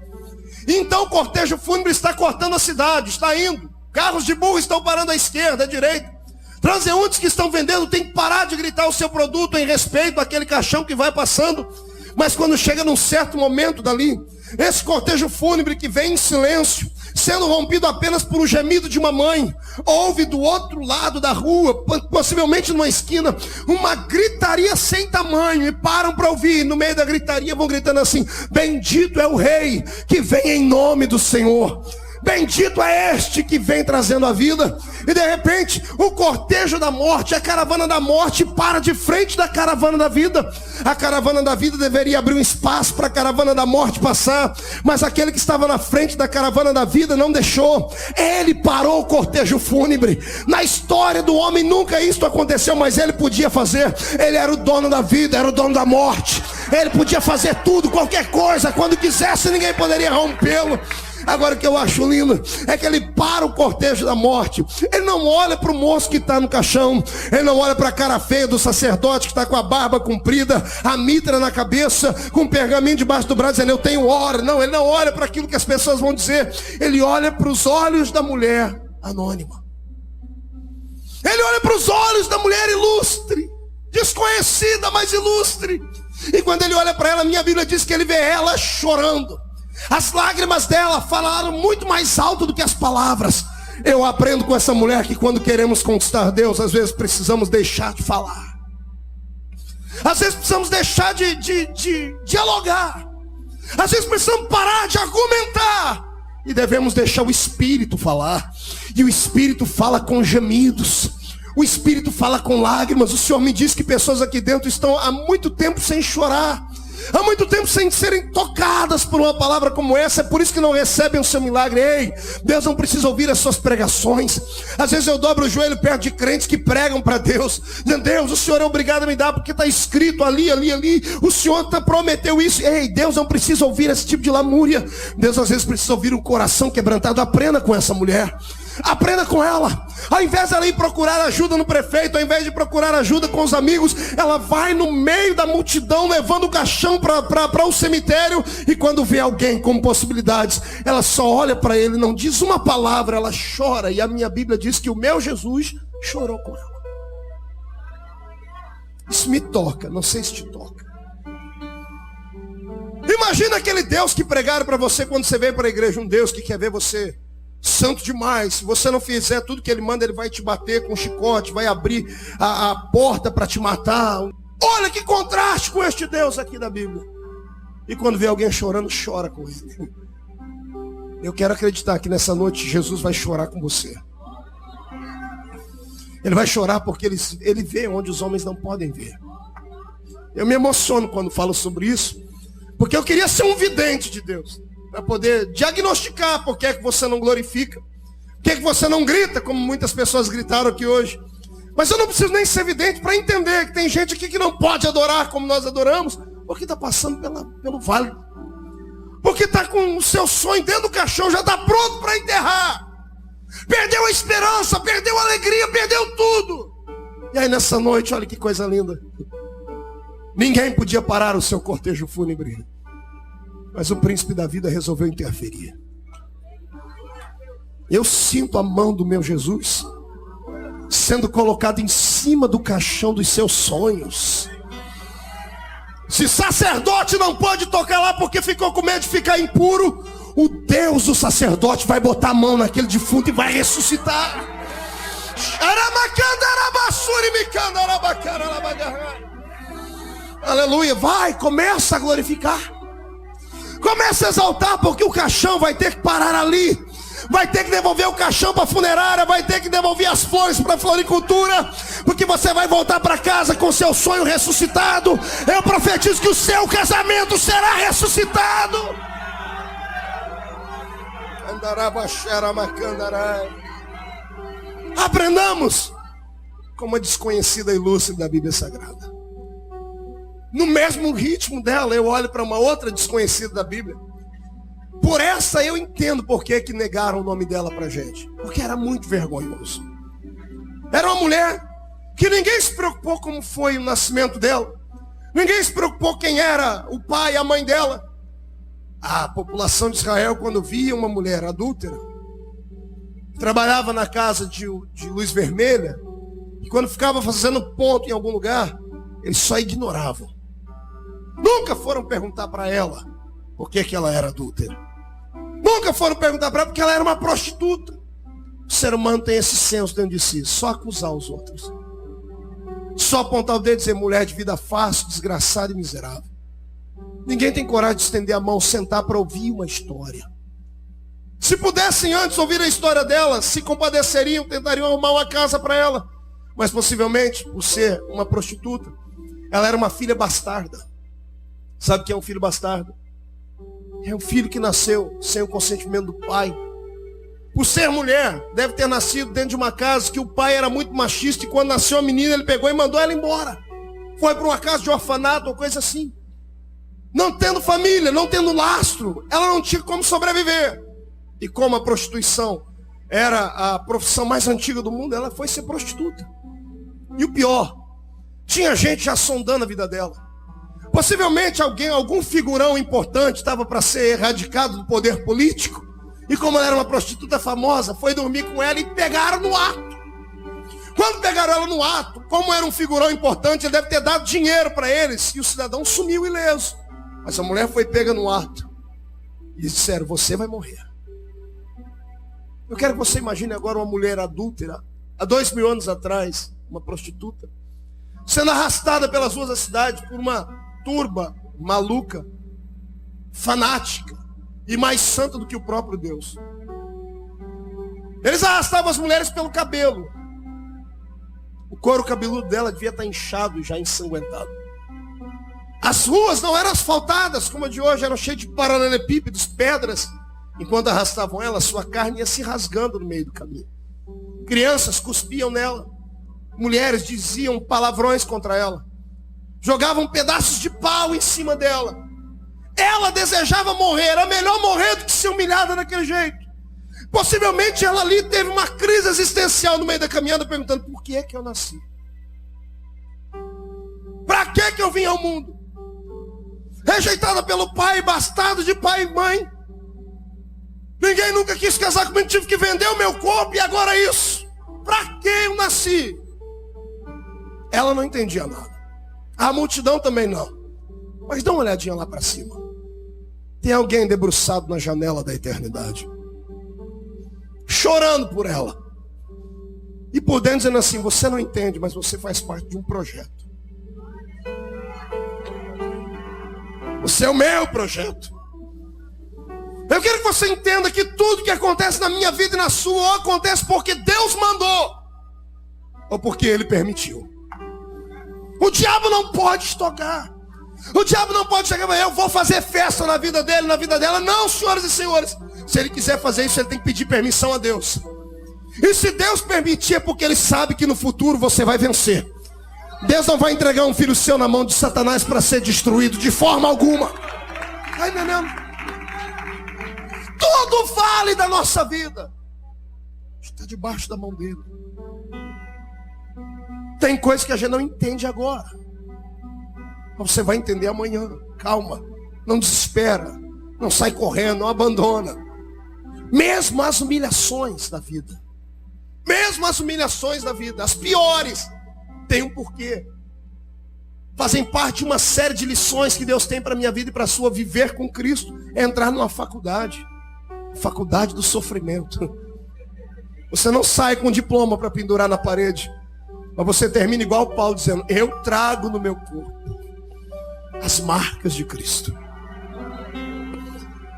Então o cortejo fúnebre está cortando a cidade, está indo. Carros de burro estão parando à esquerda, à direita. Transeuntes que estão vendendo têm que parar de gritar o seu produto em respeito àquele caixão que vai passando. Mas quando chega num certo momento dali, esse cortejo fúnebre que vem em silêncio, sendo rompido apenas por um gemido de uma mãe, ouve do outro lado da rua, possivelmente numa esquina, uma gritaria sem tamanho, e param para ouvir. No meio da gritaria vão gritando assim: bendito é o rei que vem em nome do Senhor. Bendito é este que vem trazendo a vida. E de repente o cortejo da morte, a caravana da morte, para de frente da caravana da vida. A caravana da vida deveria abrir um espaço para a caravana da morte passar, mas aquele que estava na frente da caravana da vida não deixou. Ele parou o cortejo fúnebre. Na história do homem nunca isso aconteceu, mas ele podia fazer. Ele era o dono da vida, era o dono da morte. Ele podia fazer tudo, qualquer coisa, quando quisesse, ninguém poderia rompê-lo. Agora o que eu acho lindo é que ele para o cortejo da morte. Ele não olha para o moço que está no caixão. Ele não olha para a cara feia do sacerdote que está com a barba comprida, a mitra na cabeça, com um pergaminho debaixo do braço, dizendo: eu tenho hora. Não, ele não olha para aquilo que as pessoas vão dizer. Ele olha para os olhos da mulher anônima. Ele olha para os olhos da mulher ilustre, desconhecida, mas ilustre. E quando ele olha para ela, minha Bíblia diz que ele vê ela chorando. As lágrimas dela falaram muito mais alto do que as palavras. Eu aprendo com essa mulher que quando queremos conquistar Deus, às vezes precisamos deixar de falar. Às vezes precisamos deixar de dialogar. Às vezes precisamos parar de argumentar. E devemos deixar o Espírito falar. E o Espírito fala com gemidos. O Espírito fala com lágrimas. O Senhor me diz que pessoas aqui dentro estão há muito tempo sem chorar. há muito tempo sem serem tocadas por uma palavra como essa. É por isso que não recebem o seu milagre. Ei, Deus não precisa ouvir as suas pregações. Às vezes eu dobro o joelho perto de crentes que pregam para Deus, dizendo: Deus, o Senhor é obrigado a me dar, porque está escrito ali, o Senhor prometeu isso. Ei, Deus não precisa ouvir esse tipo de lamúria. Deus às vezes precisa ouvir um coração quebrantado. Aprenda com essa mulher, aprenda com ela. Ao invés dela ir procurar ajuda no prefeito, ao invés de procurar ajuda com os amigos, ela vai no meio da multidão levando o caixão para o cemitério. E quando vê alguém com possibilidades, ela só olha para ele, não diz uma palavra, ela chora. E a minha Bíblia diz que o meu Jesus chorou com ela. Isso me toca, não sei se te toca. Imagina aquele Deus que pregaram para você quando você veio para a igreja, um Deus que quer ver você santo demais. Se você não fizer tudo que ele manda, ele vai te bater com um chicote, vai abrir a porta para te matar. Olha que contraste com este Deus aqui da Bíblia. E quando vê alguém chorando, chora com ele. Eu quero acreditar que nessa noite Jesus vai chorar com você. Ele vai chorar porque ele vê onde os homens não podem ver. Eu me emociono quando falo sobre isso, porque eu queria ser um vidente de Deus, para poder diagnosticar por que é que você não glorifica, por que é que você não grita, como muitas pessoas gritaram aqui hoje. Mas eu não preciso nem ser vidente para entender que tem gente aqui que não pode adorar como nós adoramos, porque está passando pelo vale, porque está com o seu sonho dentro do caixão, já está pronto para enterrar. Perdeu a esperança, perdeu a alegria, perdeu tudo. E aí nessa noite, olha que coisa linda, ninguém podia parar o seu cortejo fúnebre, mas o príncipe da vida resolveu interferir. Eu sinto a mão do meu Jesus sendo colocado em cima do caixão dos seus sonhos. Se sacerdote não pode tocar lá porque ficou com medo de ficar impuro, o Deus do sacerdote vai botar a mão naquele defunto e vai ressuscitar. Aleluia. Vai, começa a glorificar, começa a exaltar, porque o caixão vai ter que parar ali. Vai ter que devolver o caixão para a funerária, vai ter que devolver as flores para a floricultura, porque você vai voltar para casa com seu sonho ressuscitado. Eu profetizo que o seu casamento será ressuscitado. Aprendamos como a desconhecida ilustre da Bíblia Sagrada. No mesmo ritmo dela, eu olho para uma outra desconhecida da Bíblia. Por essa eu entendo por que negaram o nome dela para a gente. Porque era muito vergonhoso. Era uma mulher que ninguém se preocupou como foi o nascimento dela. Ninguém se preocupou quem era o pai e a mãe dela. A população de Israel, quando via uma mulher adúltera, trabalhava na casa de luz vermelha, e quando ficava fazendo ponto em algum lugar, eles só ignoravam. Nunca foram perguntar para ela por que ela era adúltera. Nunca foram perguntar para ela porque ela era uma prostituta. O ser humano tem esse senso dentro de si, só acusar os outros. Só apontar o dedo e dizer: mulher de vida fácil, desgraçada e miserável. Ninguém tem coragem de estender a mão, sentar para ouvir uma história. Se pudessem antes ouvir a história dela, se compadeceriam, tentariam arrumar uma casa para ela. Mas possivelmente, por ser uma prostituta, ela era uma filha bastarda. Sabe o que é um filho bastardo? É um filho que nasceu sem o consentimento do pai. Por ser mulher, deve ter nascido dentro de uma casa que o pai era muito machista, e quando nasceu a menina, ele pegou e mandou ela embora. Foi para uma casa de orfanato ou coisa assim. Não tendo família, não tendo lastro, ela não tinha como sobreviver. E como a prostituição era a profissão mais antiga do mundo, ela foi ser prostituta. E o pior, tinha gente já sondando a vida dela. Possivelmente algum figurão importante estava para ser erradicado do poder político, e como ela era uma prostituta famosa, foi dormir com ela e pegaram no ato. Quando pegaram ela no ato, como era um figurão importante, ele deve ter dado dinheiro para eles, e o cidadão sumiu ileso. Mas a mulher foi pega no ato. E eles disseram: você vai morrer. Eu quero que você imagine agora uma mulher adúltera, há 2000 anos atrás, uma prostituta, sendo arrastada pelas ruas da cidade por uma turba maluca, fanática e mais santa do que o próprio Deus. Eles arrastavam as mulheres pelo cabelo. O couro cabeludo dela devia estar inchado e já ensanguentado. As ruas não eram asfaltadas como a de hoje, eram cheias de paralelepípedos, pedras. Enquanto arrastavam ela, sua carne ia se rasgando no meio do caminho. Crianças cuspiam nela. Mulheres diziam palavrões contra ela. Jogavam pedaços de pau em cima dela. Ela desejava morrer. Era melhor morrer do que ser humilhada daquele jeito. Possivelmente ela ali teve uma crise existencial no meio da caminhada, perguntando: por que é que eu nasci? Para que eu vim ao mundo? Rejeitada pelo pai, bastardo de pai e mãe. Ninguém nunca quis casar comigo, tive que vender o meu corpo e agora isso. Para que eu nasci? Ela não entendia nada. A multidão também não. Mas dá uma olhadinha lá para cima. Tem alguém debruçado na janela da eternidade, chorando por ela. E por dentro dizendo assim: você não entende, mas você faz parte de um projeto. Você é o meu projeto. Eu quero que você entenda que tudo que acontece na minha vida e na sua, ou acontece porque Deus mandou, ou porque Ele permitiu. O diabo não pode te tocar. O diabo não pode chegar e eu vou fazer festa na vida dele, na vida dela. Não, senhoras e senhores. Se ele quiser fazer isso, ele tem que pedir permissão a Deus. E se Deus permitir, é porque Ele sabe que no futuro você vai vencer. Deus não vai entregar um filho seu na mão de Satanás para ser destruído de forma alguma. Está entendendo? Tudo vale da nossa vida está debaixo da mão dele. Tem coisas que a gente não entende agora, mas você vai entender amanhã. Calma, não desespera, não sai correndo, não abandona. Mesmo as humilhações da vida, as piores, tem um porquê. Fazem parte de uma série de lições que Deus tem para a minha vida e para a sua. Viver com Cristo é entrar numa faculdade do sofrimento. Você não sai com um diploma para pendurar na parede, mas você termina igual Paulo dizendo: eu trago no meu corpo as marcas de Cristo.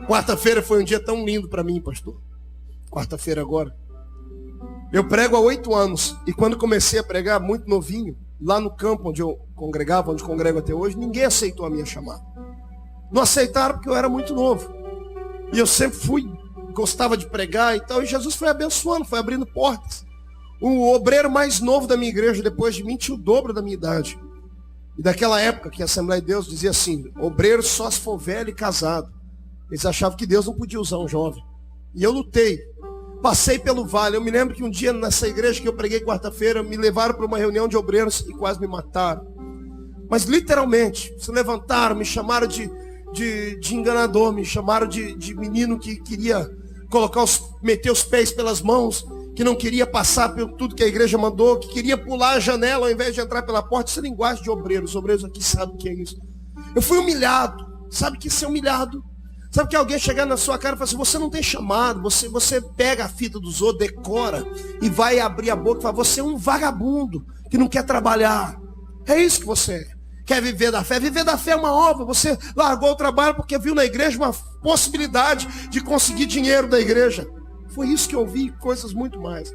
Quarta-feira foi um dia tão lindo para mim, pastor. Quarta-feira agora. Eu prego há 8 anos. E quando comecei a pregar, muito novinho, lá no campo onde eu congregava, onde congrego até hoje, ninguém aceitou a minha chamada. Não aceitaram porque eu era muito novo. E eu sempre gostava de pregar e tal. E Jesus foi abençoando, foi abrindo portas. O obreiro mais novo da minha igreja, depois de mim, tinha o dobro da minha idade. E daquela época que a Assembleia de Deus dizia assim: obreiro só se for velho e casado. Eles achavam que Deus não podia usar um jovem. E eu lutei. Passei pelo vale. Eu me lembro que um dia nessa igreja que eu preguei quarta-feira, me levaram para uma reunião de obreiros e quase me mataram. Mas literalmente, se levantaram, me chamaram de enganador, me chamaram de menino que queria meter os pés pelas mãos, que não queria passar por tudo que a igreja mandou, que queria pular a janela ao invés de entrar pela porta. Isso é linguagem de obreiros. Os obreiros aqui sabem o que é isso. Eu fui humilhado. Sabe o que é ser humilhado? Sabe que alguém chegar na sua cara e falar assim: você não tem chamado, você pega a fita dos outros, decora e vai abrir a boca e fala: você é um vagabundo que não quer trabalhar. É isso que você é. Quer viver da fé? Viver da fé é uma obra. Você largou o trabalho porque viu na igreja uma possibilidade de conseguir dinheiro da igreja. Foi isso que eu vi, coisas muito mais.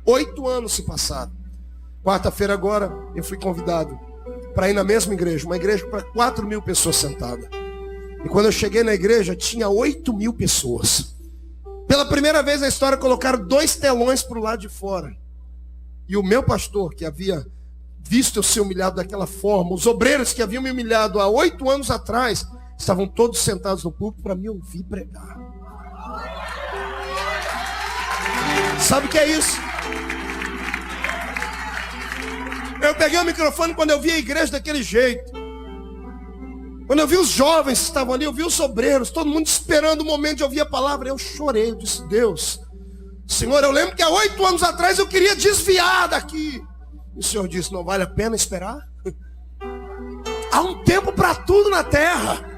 8 anos se passaram. Quarta-feira agora eu fui convidado para ir na mesma igreja, uma igreja para 4.000 pessoas sentadas. E quando eu cheguei na igreja, tinha 8.000 pessoas. Pela primeira vez na história, colocaram 2 telões para o lado de fora. E o meu pastor, que havia visto eu ser humilhado daquela forma, os obreiros que haviam me humilhado há 8 anos atrás, estavam todos sentados no púlpito para me ouvir pregar. Sabe o que é isso? Eu peguei o microfone quando eu vi a igreja daquele jeito. Quando eu vi os jovens que estavam ali, eu vi os obreiros, todo mundo esperando o momento de ouvir a palavra. Eu chorei, eu disse: Deus, Senhor, eu lembro que há 8 anos atrás eu queria desviar daqui. E o Senhor disse: não vale a pena esperar? Há um tempo para tudo na terra.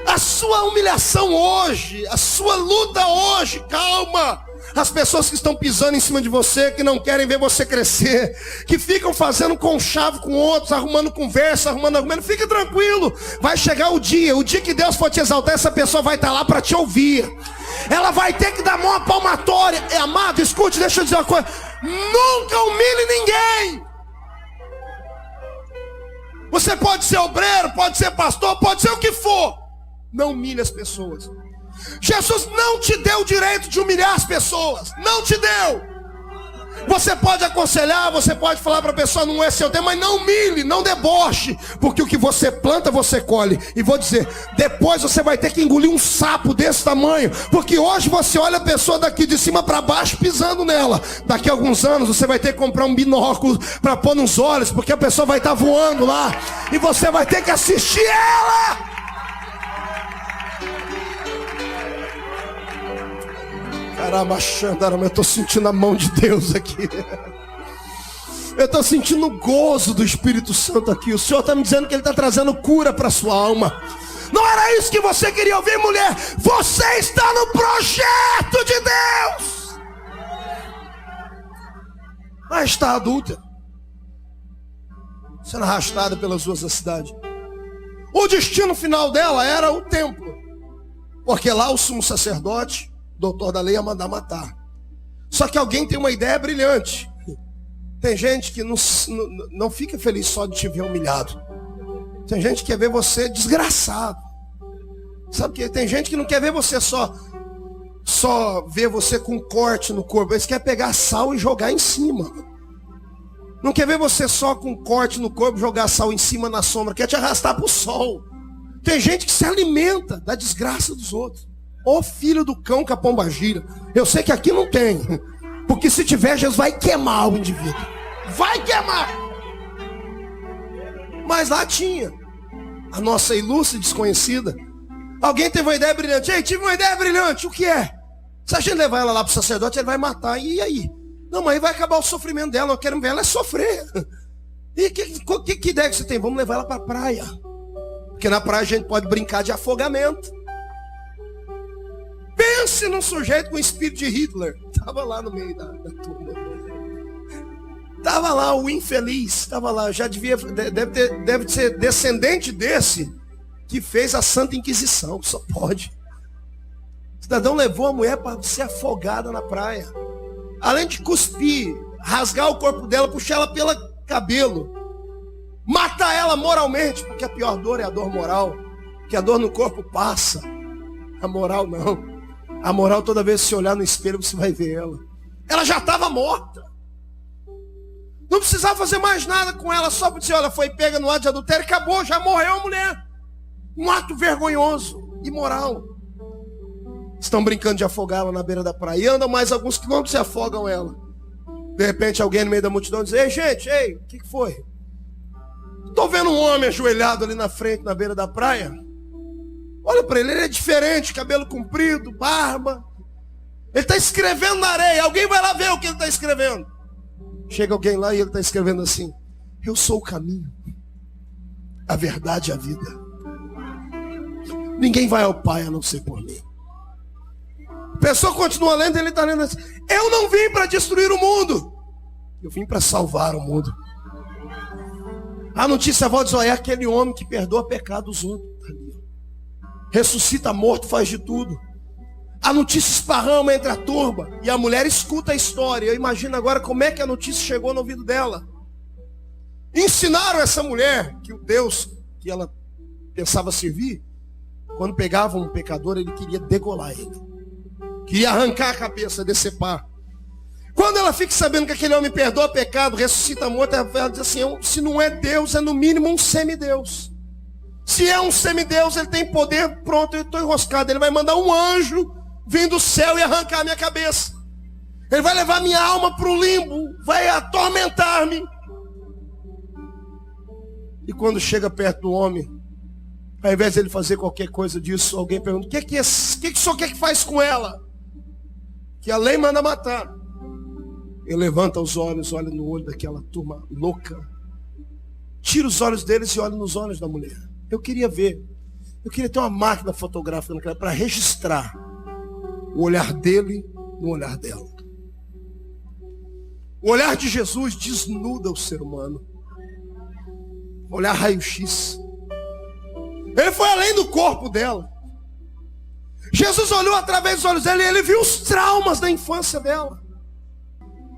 A sua humilhação hoje, a sua luta hoje, calma. As pessoas que estão pisando em cima de você, que não querem ver você crescer, que ficam fazendo conchavo com outros, arrumando conversa, arrumando argumento, fica tranquilo. Vai chegar o dia que Deus for te exaltar, essa pessoa vai estar lá para te ouvir. Ela vai ter que dar mão à palmatória. Amado, escute, deixa eu dizer uma coisa: nunca humilhe ninguém. Você pode ser obreiro, pode ser pastor, pode ser o que for. Não humilhe as pessoas. Jesus não te deu o direito de humilhar as pessoas. Não te deu. Você pode aconselhar, você pode falar para a pessoa, não é seu tempo, mas não humilhe, não deboche, porque o que você planta, você colhe. E vou dizer, depois você vai ter que engolir um sapo desse tamanho, porque hoje você olha a pessoa daqui de cima para baixo pisando nela. Daqui a alguns anos você vai ter que comprar um binóculo para pôr nos olhos, porque a pessoa vai estar voando lá, e você vai ter que assistir ela. Caramba, eu estou sentindo a mão de Deus aqui. Eu estou sentindo o gozo do Espírito Santo aqui. O Senhor está me dizendo que Ele está trazendo cura para a sua alma. Não era isso que você queria ouvir, mulher? Você está no projeto de Deus. Mas está adulta, sendo arrastada pelas ruas da cidade. O destino final dela era o templo, porque lá o sumo sacerdote, doutor da lei, ia mandar matar. Só que alguém tem uma ideia brilhante. Tem gente que não fica feliz só de te ver humilhado. Tem gente que quer ver você desgraçado. Sabe que tem gente que não quer ver você só ver você com um corte no corpo. Eles querem pegar sal e jogar em cima. Não quer ver você só com um corte no corpo, jogar sal em cima na sombra. Quer te arrastar para o sol. Tem gente que se alimenta da desgraça dos outros. Ô filho do cão que a pomba gira. Eu sei que aqui não tem. Porque se tiver, Jesus vai queimar o indivíduo. Vai queimar. Mas lá tinha a nossa ilustre desconhecida. Alguém teve uma ideia brilhante. Ei, tive uma ideia brilhante. O que é? Se a gente levar ela lá para o sacerdote, ele vai matar. E aí? Não, mas aí vai acabar o sofrimento dela. Eu quero ver ela sofrer. E que ideia que você tem? Vamos levar ela para a praia. Porque na praia a gente pode brincar de afogamento. Pense num sujeito com o espírito de Hitler. Estava lá no meio da turma. Estava lá o infeliz. Estava lá. Já deve ser descendente desse que fez a Santa Inquisição. Só pode. O cidadão levou a mulher para ser afogada na praia. Além de cuspir, rasgar o corpo dela, puxar ela pelo cabelo, matar ela moralmente, porque a pior dor é a dor moral. Que a dor no corpo passa. A moral não. A moral, toda vez que você olhar no espelho, você vai ver ela. Ela já estava morta. Não precisava fazer mais nada com ela. Só para dizer, olha, foi pega no ato de adultério e acabou, já morreu a mulher. Um ato vergonhoso, imoral. Estão brincando de afogá-la na beira da praia. E andam mais alguns quilômetros e afogam ela. De repente alguém no meio da multidão diz, ei gente, o que foi? Estou vendo um homem ajoelhado ali na frente, na beira da praia. Olha para ele é diferente, cabelo comprido, barba. Ele está escrevendo na areia. Alguém vai lá ver o que ele está escrevendo. Chega alguém lá e ele está escrevendo assim: eu sou o caminho, a verdade e a vida. Ninguém vai ao Pai a não ser por mim. A pessoa continua lendo e ele está lendo assim: eu não vim para destruir o mundo, eu vim para salvar o mundo. A notícia volta diz: é aquele homem que perdoa pecado dos outros. Ressuscita morto, faz de tudo. A notícia esparrama entre a turba e a mulher escuta a história. Eu imagino agora como é que a notícia chegou no ouvido dela. Ensinaram essa mulher que o Deus que ela pensava servir, quando pegava um pecador, ele queria degolar ele. Queria arrancar a cabeça, decepar. Quando ela fica sabendo que aquele homem perdoa pecado, ressuscita morto, ela diz assim: se não é Deus, é no mínimo um semideus. Se é um semideus, ele tem poder, pronto, eu estou enroscado. Ele vai mandar um anjo vir do céu e arrancar a minha cabeça. Ele vai levar minha alma para o limbo, vai atormentar-me. E quando chega perto do homem, ao invés de ele fazer qualquer coisa disso, alguém pergunta: o que o senhor quer que faz com ela? Que a lei manda matar. Ele levanta os olhos, olha no olho daquela turma louca, tira os olhos deles e olha nos olhos da mulher. Eu queria ver, eu queria ter uma máquina fotográfica para registrar o olhar dele no olhar dela. O olhar de Jesus desnuda o ser humano. Olhar raio-x. Ele foi além do corpo dela. Jesus olhou através dos olhos dela e ele viu os traumas da infância dela.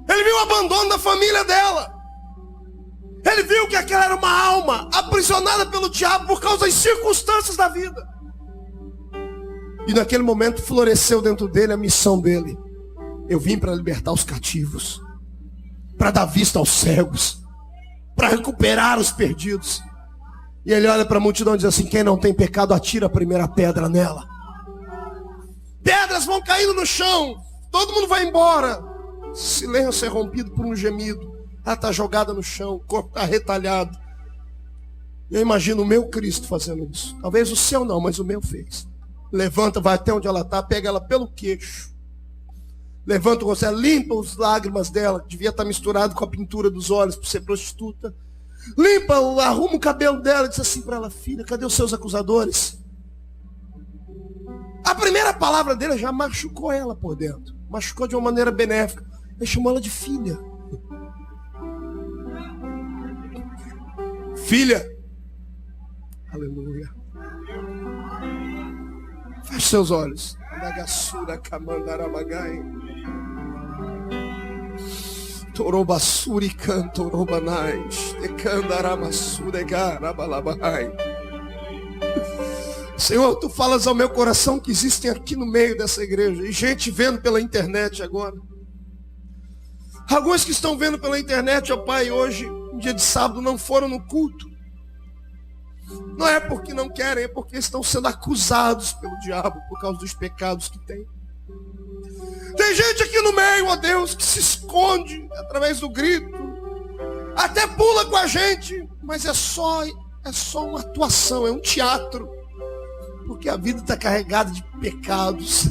Ele viu o abandono da família dela. Ele viu que aquela era uma alma aprisionada pelo diabo por causa das circunstâncias da vida. E naquele momento floresceu dentro dele a missão dele. Eu vim para libertar os cativos, para dar vista aos cegos, para recuperar os perdidos. E ele olha para a multidão e diz assim: quem não tem pecado, atira a primeira pedra nela. Pedras vão caindo no chão, todo mundo vai embora. Silêncio é rompido por um gemido. Ela está jogada no chão, o corpo está retalhado. Eu imagino o meu Cristo fazendo isso. Talvez o seu não, mas o meu fez. Levanta, vai até onde ela está, pega ela pelo queixo. Levanta o rosto, limpa as lágrimas dela, que devia estar misturado com a pintura dos olhos por ser prostituta. Limpa, arruma o cabelo dela e diz assim para ela: filha, cadê os seus acusadores? A primeira palavra dele já machucou ela por dentro. Machucou de uma maneira benéfica. Ele chamou ela de filha. Filha. Aleluia. Feche seus olhos. Torobasuri cantorobanais. Decandaramasurega. Senhor, tu falas ao meu coração que existem aqui no meio dessa igreja, e gente vendo pela internet agora. Alguns que estão vendo pela internet, ó Pai, hoje, um dia de sábado, não foram no culto. Não é porque não querem, é porque estão sendo acusados pelo diabo por causa dos pecados que têm. Tem gente aqui no meio, ó Deus, que se esconde através do grito, até pula com a gente, mas é só uma atuação, é um teatro. Porque a vida está carregada de pecados.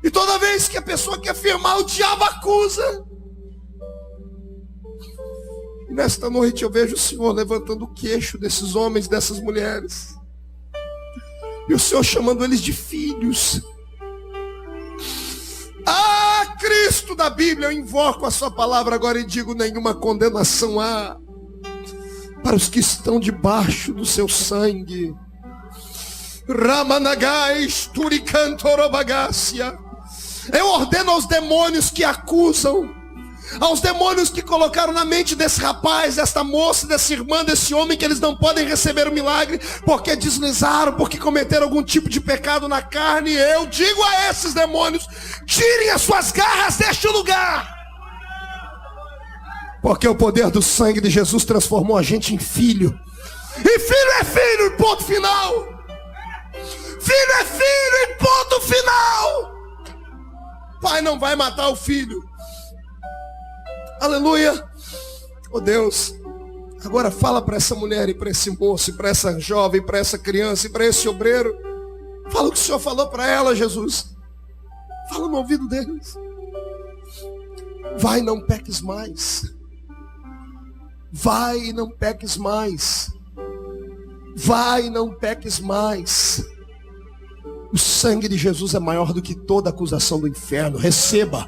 E toda vez que a pessoa quer afirmar, o diabo acusa. E nesta noite eu vejo o Senhor levantando o queixo desses homens, dessas mulheres. E o Senhor chamando eles de filhos. Ah, Cristo da Bíblia, eu invoco a sua palavra agora e digo: nenhuma condenação há para os que estão debaixo do seu sangue. Ramanagais, Turicantorobagacia. Eu ordeno aos demônios que acusam, aos demônios que colocaram na mente desse rapaz, desta moça, dessa irmã, desse homem, que eles não podem receber o milagre porque deslizaram, porque cometeram algum tipo de pecado na carne. Eu digo a esses demônios: tirem as suas garras deste lugar, porque o poder do sangue de Jesus transformou a gente em filho. E filho é filho, ponto final. Filho é filho e ponto final. Pai não vai matar o filho. Aleluia. Oh Deus, agora fala para essa mulher e para esse moço, e para essa jovem, para essa criança e para esse obreiro. Fala o que o Senhor falou para ela, Jesus. Fala no ouvido deles. Vai e não peques mais. Vai e não peques mais. Vai e não peques mais. O sangue de Jesus é maior do que toda acusação do inferno. Receba.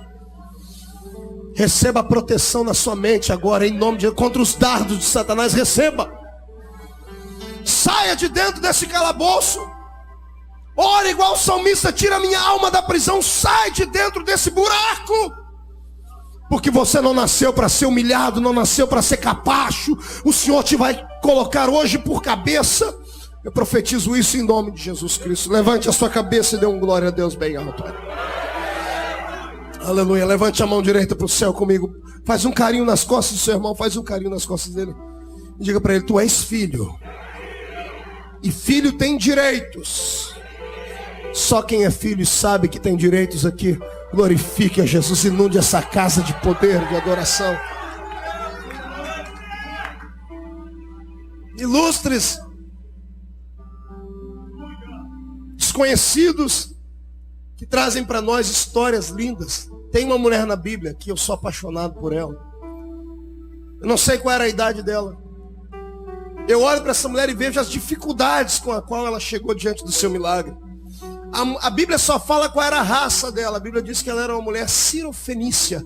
Receba a proteção na sua mente agora, em nome de Jesus, contra os dardos de Satanás. Receba. Saia de dentro desse calabouço. Ora igual o salmista: tira minha alma da prisão. Sai de dentro desse buraco. Porque você não nasceu para ser humilhado, não nasceu para ser capacho. O Senhor te vai colocar hoje por cabeça. Eu profetizo isso em nome de Jesus Cristo. Levante a sua cabeça e dê um glória a Deus bem alto. Aleluia. Levante a mão direita para o céu comigo. Faz um carinho nas costas do seu irmão. Faz um carinho nas costas dele. E diga para ele: tu és filho. E filho tem direitos. Só quem é filho sabe que tem direitos aqui. Glorifique a Jesus. Inunde essa casa de poder, de adoração. Ilustres, desconhecidos, que trazem para nós histórias lindas. Tem uma mulher na Bíblia que eu sou apaixonado por ela. Eu não sei qual era a idade dela. Eu olho para essa mulher e vejo as dificuldades com a qual ela chegou diante do seu milagre. A Bíblia só fala qual era a raça dela. A Bíblia diz que ela era uma mulher cirofenícia.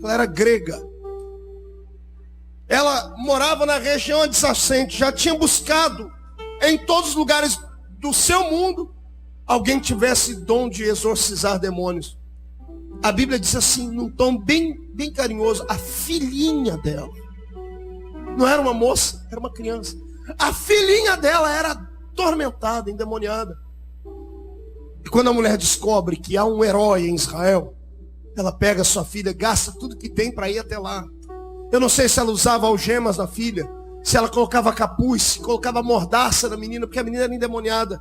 Ela era grega. Ela morava na região adjacente. Já tinha buscado em todos os lugares do seu mundo alguém que tivesse dom de exorcizar demônios. A Bíblia diz assim, num tom bem carinhoso: a filhinha dela Não era uma moça, era uma criança. A filhinha dela era atormentada, endemoniada. E quando a mulher descobre que há um herói em Israel, ela pega sua filha, gasta tudo que tem para ir até lá. Eu não sei se ela usava algemas na filha, se ela colocava capuz, se colocava mordaça na menina, porque a menina era endemoniada.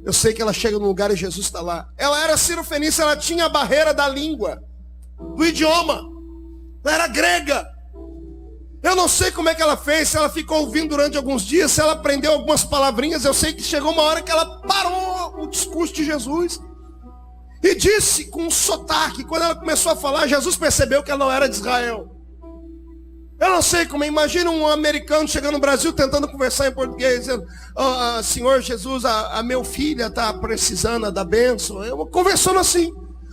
Eu sei que ela chega num lugar e Jesus está lá. Ela era cirofenícia, ela tinha a barreira da língua, do idioma. Ela era grega. Eu não sei como é que ela fez, se ela ficou ouvindo durante alguns dias, se ela aprendeu algumas palavrinhas. Eu sei que chegou uma hora que ela parou o discurso de Jesus e disse com um sotaque. Quando ela começou a falar, Jesus percebeu que ela não era de Israel. Eu não sei como, imagina um americano chegando no Brasil tentando conversar em português, dizendo: Senhor Jesus, a meu filha está precisando da bênção. Eu conversando assim.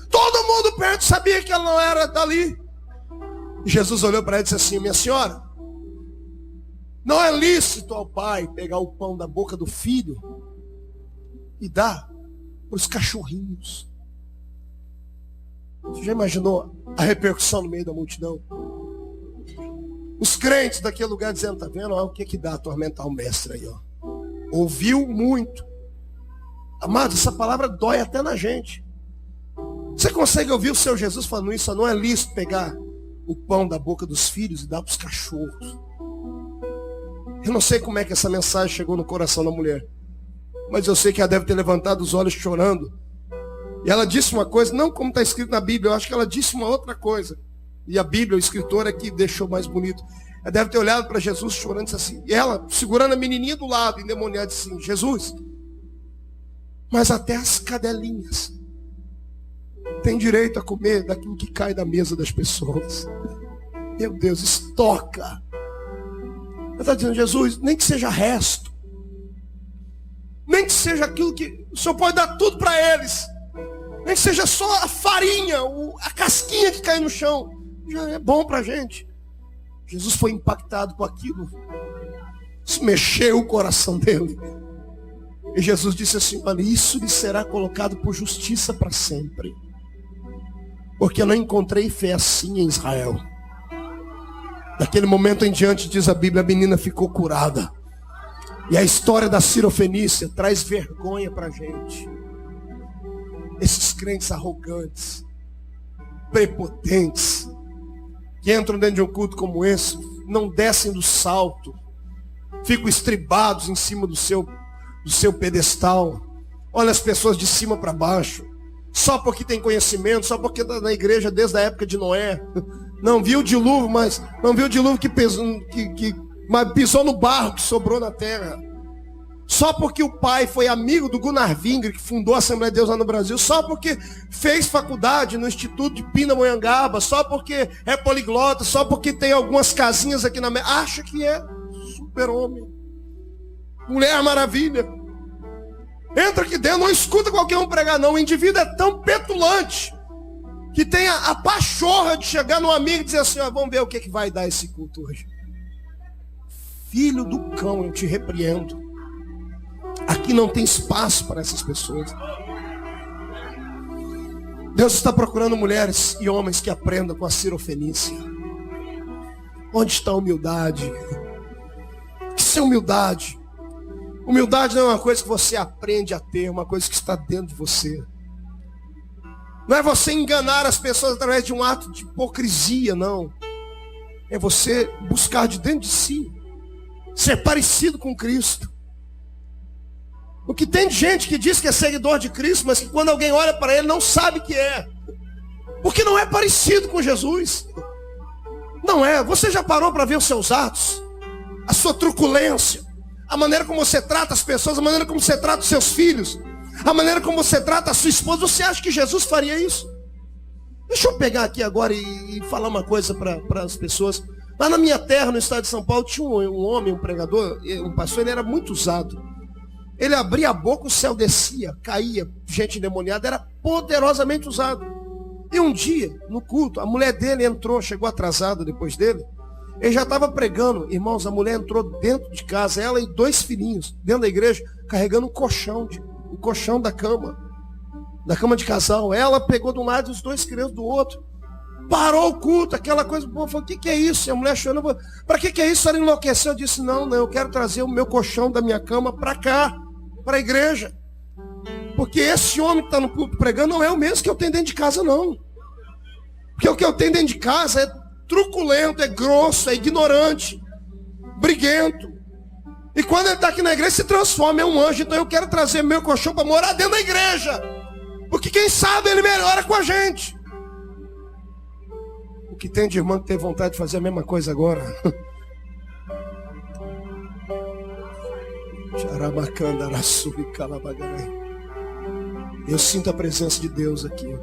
Todo mundo perto sabia que ela não era dali. E Jesus olhou para ela e disse assim: minha senhora, não é lícito ao pai pegar o pão da boca do filho e dar para os cachorrinhos. Você já imaginou a repercussão no meio da multidão? Os crentes daquele lugar dizendo: tá vendo? O que dá atormentar o mestre aí, ó. Ouviu muito. Amado, essa palavra dói até na gente. Você consegue ouvir o seu Jesus falando isso? Não é lícito pegar o pão da boca dos filhos e dar para os cachorros. Eu não sei como é que essa mensagem chegou no coração da mulher, mas eu sei que ela deve ter levantado os olhos chorando. E ela disse uma coisa, não como está escrito na Bíblia, eu acho que ela disse uma outra coisa. E a Bíblia, o escritor aqui deixou mais bonito. Ela deve ter olhado para Jesus chorando e disse assim, e ela segurando a menininha do lado, endemoniada, disse assim: Jesus, mas até as cadelinhas têm direito a comer daquilo que cai da mesa das pessoas. Meu Deus, estoca. Ela está dizendo: Jesus, nem que seja resto, nem que seja aquilo que o Senhor pode dar tudo para eles, nem que seja só a farinha, a casquinha que cai no chão, já é bom para a gente. Jesus foi impactado com aquilo. Isso mexeu o coração dele. E Jesus disse assim: olha, isso lhe será colocado por justiça para sempre, porque eu não encontrei fé assim em Israel. Daquele momento em diante, diz a Bíblia, a menina ficou curada. E a história da Cirofenícia traz vergonha para a gente. Esses crentes arrogantes, prepotentes, que entram dentro de um culto como esse, não descem do salto, ficam estribados em cima do seu pedestal, olha as pessoas de cima para baixo, só porque tem conhecimento, só porque está na igreja desde a época de Noé. Não viu o dilúvio, mas não viu o dilúvio mas pisou no barro que sobrou na terra. Só porque o pai foi amigo do Gunnar Wingre, que fundou a Assembleia de Deus lá no Brasil, só porque fez faculdade no Instituto de Pindamonhangaba, só porque é poliglota, só porque tem algumas casinhas aqui na América, acha que é super-homem, mulher maravilha. Entra aqui dentro, não escuta qualquer um pregar não. O indivíduo é tão petulante que tem a pachorra de chegar no amigo e dizer assim: vamos ver o que vai dar esse culto hoje. Filho do cão, eu te repreendo. Aqui não tem espaço para essas pessoas. Deus está procurando mulheres e homens que aprendam com a Cirofenícia. Onde está a humildade? Isso é humildade. Humildade não é uma coisa que você aprende a ter, é uma coisa que está dentro de você. Não é você enganar as pessoas através de um ato de hipocrisia, não. É você buscar de dentro de si ser parecido com Cristo. O que tem de gente que diz que é seguidor de Cristo, mas que quando alguém olha para ele não sabe que é. Porque não é parecido com Jesus. Não é. Você já parou para ver os seus atos? A sua truculência, a maneira como você trata as pessoas, a maneira como você trata os seus filhos, a maneira como você trata a sua esposa. Você acha que Jesus faria isso? Deixa eu pegar aqui agora e falar uma coisa para as pessoas. Lá na minha terra, no estado de São Paulo, tinha um homem, um pregador, um pastor, ele era muito usado. Ele abria a boca, o céu descia, caía, gente endemoniada, era poderosamente usado. E um dia, no culto, a mulher dele entrou, chegou atrasada depois dele. Ele já estava pregando. Irmãos, a mulher entrou dentro de casa, ela e 2 filhinhos, dentro da igreja, carregando o colchão da cama de casal. Ela pegou de um lado e os 2 crianças do outro. Parou o culto, aquela coisa. Pô, falou, o que é isso? E a mulher chorando. Para que é isso? Ela enlouqueceu. Eu disse, não, eu quero trazer o meu colchão da minha cama para cá, para a igreja. Porque esse homem que está no púlpito pregando não é o mesmo que eu tenho dentro de casa, não. Porque o que eu tenho dentro de casa é truculento, é grosso, é ignorante, briguento. E quando ele está aqui na igreja, se transforma em um anjo. Então eu quero trazer meu colchão para morar dentro da igreja. Porque quem sabe ele melhora com a gente. O que tem de irmão que tem vontade de fazer a mesma coisa agora? Eu sinto a presença de Deus aqui.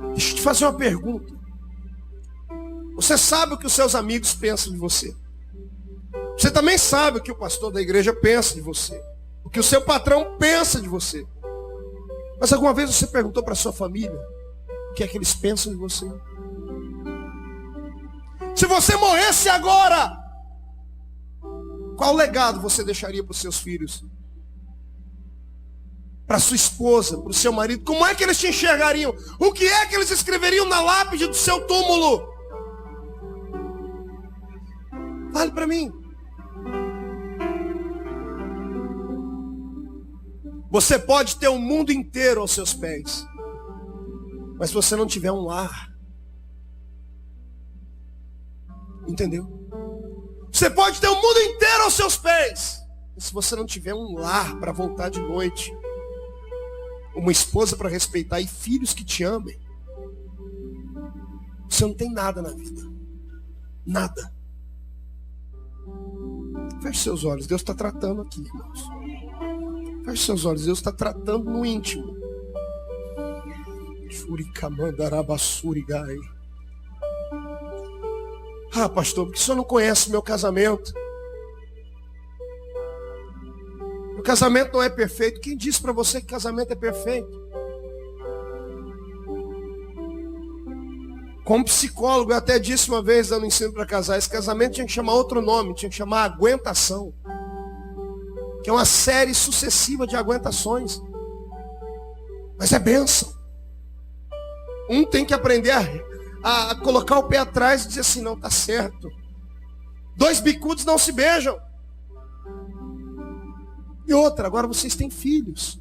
Deixa eu te fazer uma pergunta. Você sabe o que os seus amigos pensam de você. Você também sabe o que o pastor da igreja pensa de você. O que o seu patrão pensa de você. Mas alguma vez você perguntou para a sua família o que é que eles pensam de você? Se você morresse agora, qual legado você deixaria para os seus filhos? Para sua esposa, para o seu marido? Como é que eles te enxergariam? O que é que eles escreveriam na lápide do seu túmulo? Fale para mim. Você pode ter o mundo inteiro aos seus pés, mas se você não tiver um lar, entendeu? Você pode ter o mundo inteiro aos seus pés, mas se você não tiver um lar para voltar de noite, uma esposa para respeitar e filhos que te amem, você não tem nada na vida. Nada. Feche seus olhos, Deus está tratando aqui, irmãos. Feche seus olhos, Deus está tratando no íntimo. Ah, pastor, porque o senhor não conhece meu casamento? O casamento não é perfeito. Quem disse para você que casamento é perfeito? Como psicólogo, eu até disse uma vez, dando ensino para casar, esse casamento tinha que chamar outro nome, tinha que chamar aguentação. Que é uma série sucessiva de aguentações. Mas é bênção. Um tem que aprender a colocar o pé atrás e dizer assim, não, tá certo. Dois bicudos não se beijam. E outra, agora vocês têm filhos.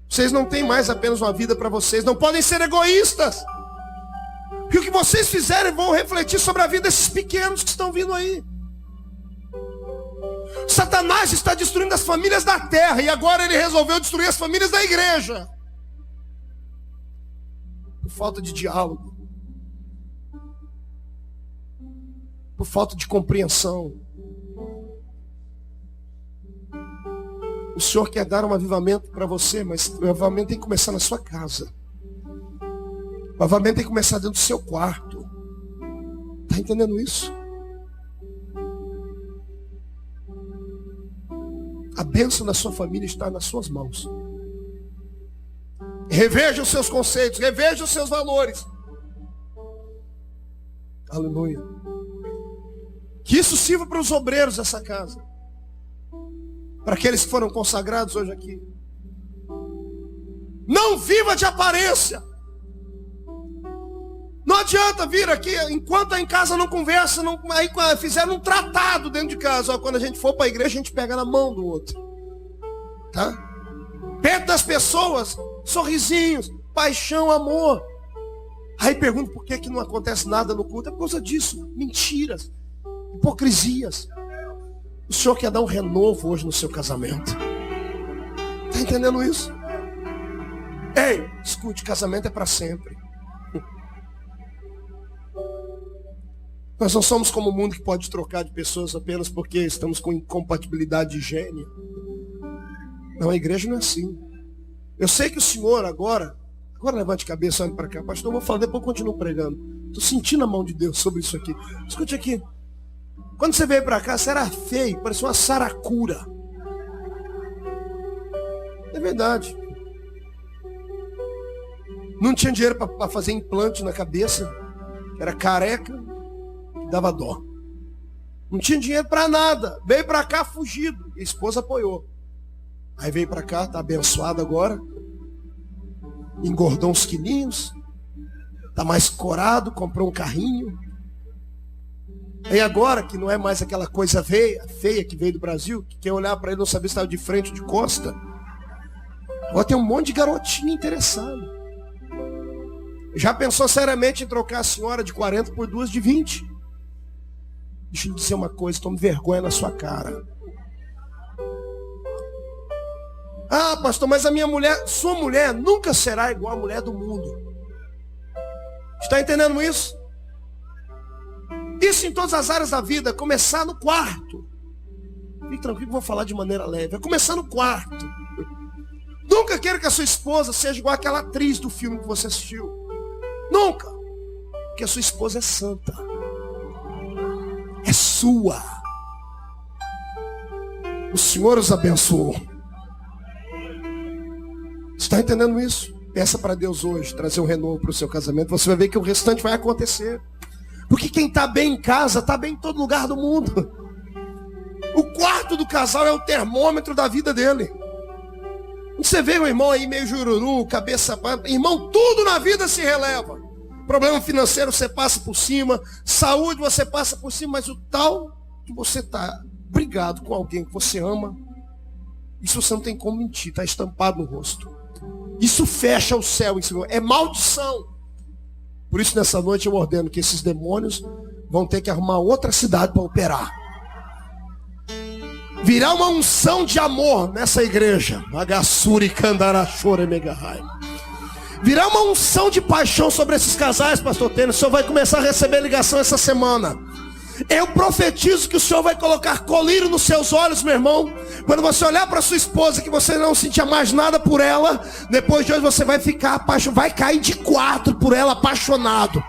Vocês não têm mais apenas uma vida para vocês. Não podem ser egoístas. E o que vocês fizerem vão refletir sobre a vida desses pequenos que estão vindo aí. Satanás está destruindo as famílias da terra. E agora ele resolveu destruir as famílias da igreja. Por falta de diálogo. Por falta de compreensão. O Senhor quer dar um avivamento para você, mas o avivamento tem que começar na sua casa. O avivamento tem que começar dentro do seu quarto. Está entendendo isso? A bênção da sua família está nas suas mãos. Reveja os seus conceitos, reveja os seus valores. Aleluia. Que isso sirva para os obreiros dessa casa. Para aqueles que foram consagrados hoje aqui. Não viva de aparência. Não adianta vir aqui, enquanto em casa não conversa, aí fizeram um tratado dentro de casa. Ó, quando a gente for para a igreja, a gente pega na mão do outro. Tá? Perto das pessoas, sorrisinhos, paixão, amor. Aí pergunto por que não acontece nada no culto. É por causa disso. Mentiras, hipocrisias. O Senhor quer dar um renovo hoje no seu casamento. Está entendendo isso? Ei, escute, casamento é para sempre. Nós não somos como o mundo que pode trocar de pessoas apenas porque estamos com incompatibilidade de gênio. Não, a igreja não é assim. Eu sei que o Senhor agora levante a cabeça, olhe para cá. Pastor, eu vou falar, depois eu continuo pregando. Estou sentindo a mão de Deus sobre isso aqui. Escute aqui. Quando você veio para cá, você era feio, parecia uma saracura. É verdade. Não tinha dinheiro para fazer implante na cabeça. Era careca, dava dó. Não tinha dinheiro para nada. Veio para cá fugido. E a esposa apoiou. Aí veio para cá, está abençoado agora. engordou uns quilinhos, está mais corado, comprou um carrinho. E agora, que não é mais aquela coisa feia que veio do Brasil, que quem olhar para ele não sabia se estava de frente ou de costa. Agora tem um monte de garotinha interessada. Já pensou seriamente em trocar a senhora de 40 por duas de 20? Deixa eu dizer uma coisa, tome vergonha na sua cara. Ah, pastor, mas a minha mulher, sua mulher nunca será igual à mulher do mundo. Está entendendo isso? Isso em todas as áreas da vida, começar no quarto. Fique tranquilo, vou falar de maneira leve. É começar no quarto. Nunca queira que a sua esposa seja igual àquela atriz do filme que você assistiu. Nunca. Porque a sua esposa é santa. É sua. O Senhor os abençoou. Está entendendo isso? Peça para Deus hoje trazer um renovo para o seu casamento. Você vai ver que o restante vai acontecer. Porque quem está bem em casa, está bem em todo lugar do mundo. O quarto do casal é o termômetro da vida dele. Você vê um irmão aí meio jururu, cabeça... Irmão, tudo na vida se releva. Problema financeiro você passa por cima. Saúde você passa por cima. Mas o tal que você está brigado com alguém que você ama, isso você não tem como mentir. Está estampado no rosto. Isso fecha o céu em cima. É maldição. Por isso nessa noite eu ordeno que esses demônios vão ter que arrumar outra cidade para operar. Virá uma unção de amor nessa igreja. Virá uma unção de paixão sobre esses casais, pastor Tênis. O senhor vai começar a receber ligação essa semana. Eu profetizo que o Senhor vai colocar colírio nos seus olhos, meu irmão. Quando você olhar para sua esposa, que você não sentia mais nada por ela, depois de hoje você vai ficar apaixonado, vai cair de quatro por ela, apaixonado.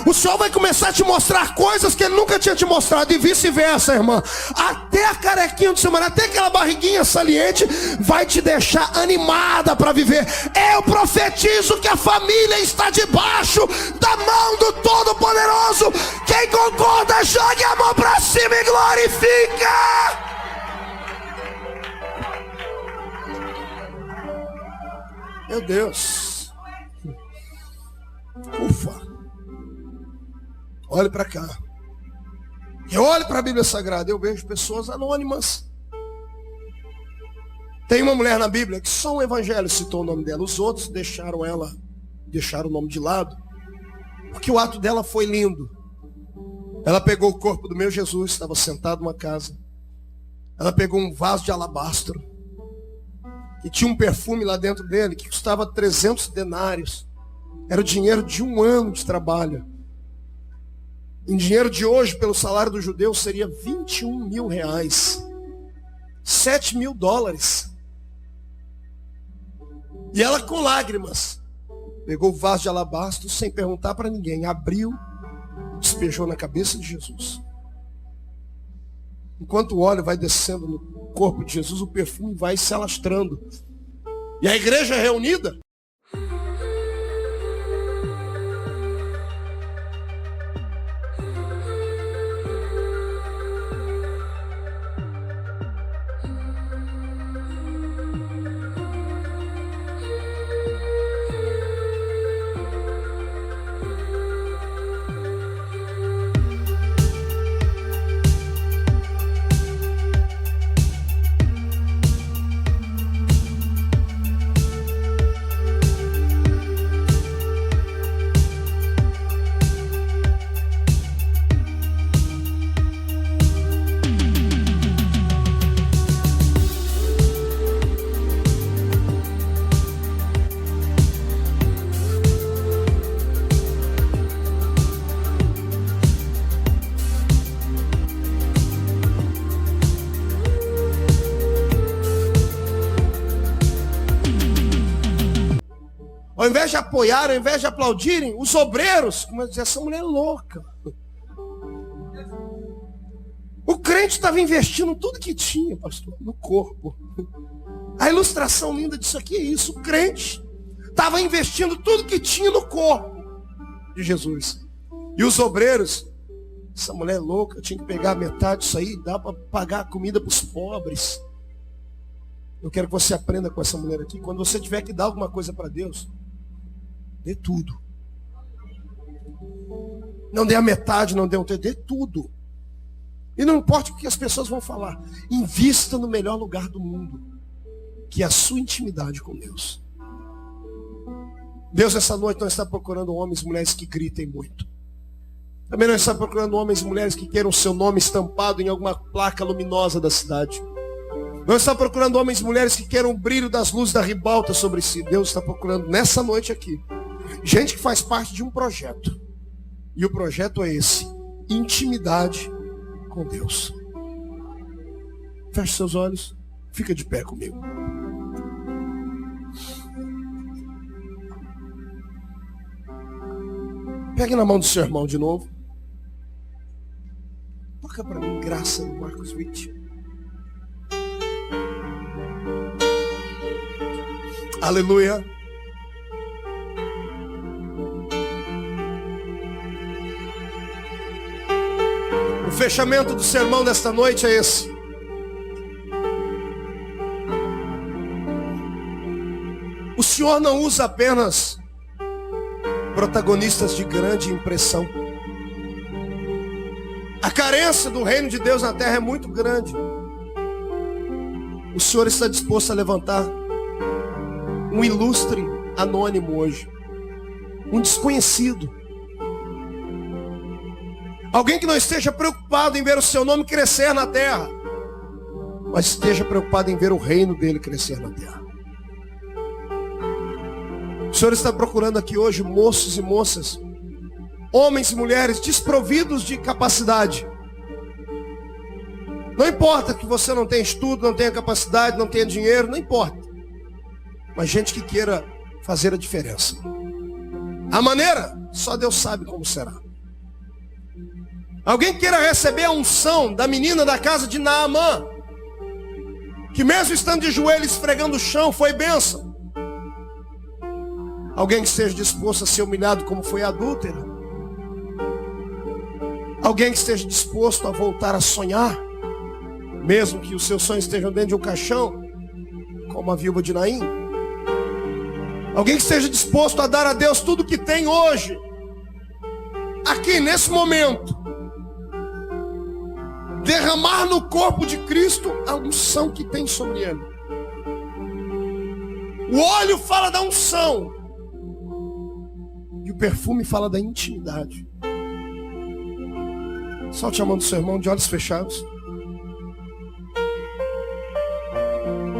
O Senhor vai começar a te mostrar coisas que Ele nunca tinha te mostrado, e vice-versa, irmã. Até a carequinha do seu marido, até aquela barriguinha saliente, vai te deixar animada para viver. Eu profetizo que a família está debaixo da mão do Todo-Poderoso. Quem concorda, jogue a mão para cima e glorifica. Meu Deus. Ufa. Olhe para cá. Eu olho para a Bíblia Sagrada, eu vejo pessoas anônimas. Tem uma mulher na Bíblia que só um evangelho citou o nome dela. Os outros deixaram o nome de lado, porque o ato dela foi lindo. Ela pegou o corpo do meu Jesus, estava sentado numa casa. Ela pegou um vaso de alabastro, e tinha um perfume lá dentro dele, que custava 300 denários. Era o dinheiro de um ano de trabalho. Em dinheiro de hoje, pelo salário do judeu, seria 21 mil reais. 7 mil dólares. E ela com lágrimas, pegou o vaso de alabastro, sem perguntar para ninguém, abriu, despejou na cabeça de Jesus. Enquanto o óleo vai descendo no corpo de Jesus, o perfume vai se alastrando. E a igreja reunida. Ao invés de apoiarem, ao invés de aplaudirem, os obreiros, como eu dizia, essa mulher é louca. O crente estava investindo tudo que tinha, pastor, no corpo. A ilustração linda disso aqui é isso. O crente estava investindo tudo que tinha no corpo de Jesus. E os obreiros, essa mulher é louca, eu tinha que pegar metade disso aí, dá para pagar a comida para os pobres. Eu quero que você aprenda com essa mulher aqui. Quando você tiver que dar alguma coisa para Deus, Dê tudo. Não dê a metade, não dê um terço, dê tudo. E não importa o que as pessoas vão falar. Invista no melhor lugar do mundo, que é a sua intimidade com Deus. Deus, essa noite, não está procurando homens e mulheres que gritem muito. Também não está procurando homens e mulheres que queiram o seu nome estampado em alguma placa luminosa da cidade. Não está procurando homens e mulheres que queiram o brilho das luzes da ribalta sobre si. Deus está procurando nessa noite aqui gente que faz parte de um projeto. E o projeto é esse: intimidade com Deus. Feche seus olhos, fica de pé comigo. Pegue na mão do seu irmão de novo. Toca para mim, graça no Marcos 20. Aleluia. O fechamento do sermão desta noite é esse. O Senhor não usa apenas protagonistas de grande impressão. A carência do reino de Deus na terra é muito grande. O Senhor está disposto a levantar um ilustre anônimo hoje, um desconhecido, alguém que não esteja preocupado em ver o seu nome crescer na terra, mas esteja preocupado em ver o reino dele crescer na terra. O Senhor está procurando aqui hoje moços e moças, homens e mulheres desprovidos de capacidade. Não importa que você não tenha estudo, não tenha capacidade, não tenha dinheiro, não importa. Mas gente que queira fazer a diferença. A maneira, só Deus sabe como será. Alguém que queira receber a unção da menina da casa de Naamã, que mesmo estando de joelhos esfregando o chão, foi bênção. Alguém que esteja disposto a ser humilhado como foi a adúltera. Alguém que esteja disposto a voltar a sonhar, mesmo que os seus sonhos estejam dentro de um caixão, como a viúva de Naim. Alguém que esteja disposto a dar a Deus tudo que tem hoje, aqui nesse momento. Derramar no corpo de Cristo a unção que tem sobre ele. O óleo fala da unção, e o perfume fala da intimidade. Solte a mão do seu irmão de olhos fechados.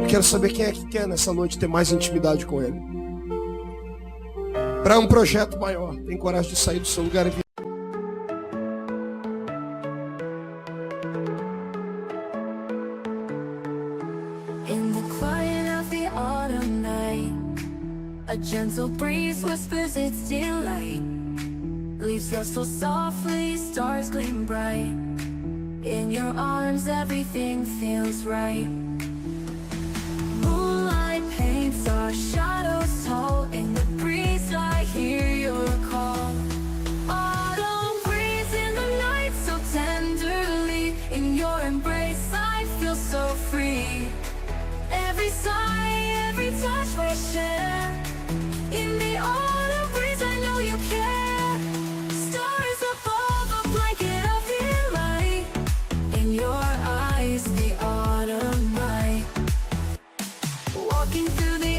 Eu quero saber quem é que quer nessa noite ter mais intimidade com ele. Para um projeto maior, tem coragem de sair do seu lugar e vir. In the quiet of the autumn night, a gentle breeze whispers its delight. Leaves rustle softly, stars gleam bright. In your arms everything feels right. Moonlight paints our shadows tall. In the breeze I hear your call. Autumn breeze in the night so tenderly. In your embrace I feel so free. Every sigh, every touch we share. In the autumn breeze I know you care. Stars above, a blanket of delight. In your eyes, the autumn night. Walking through the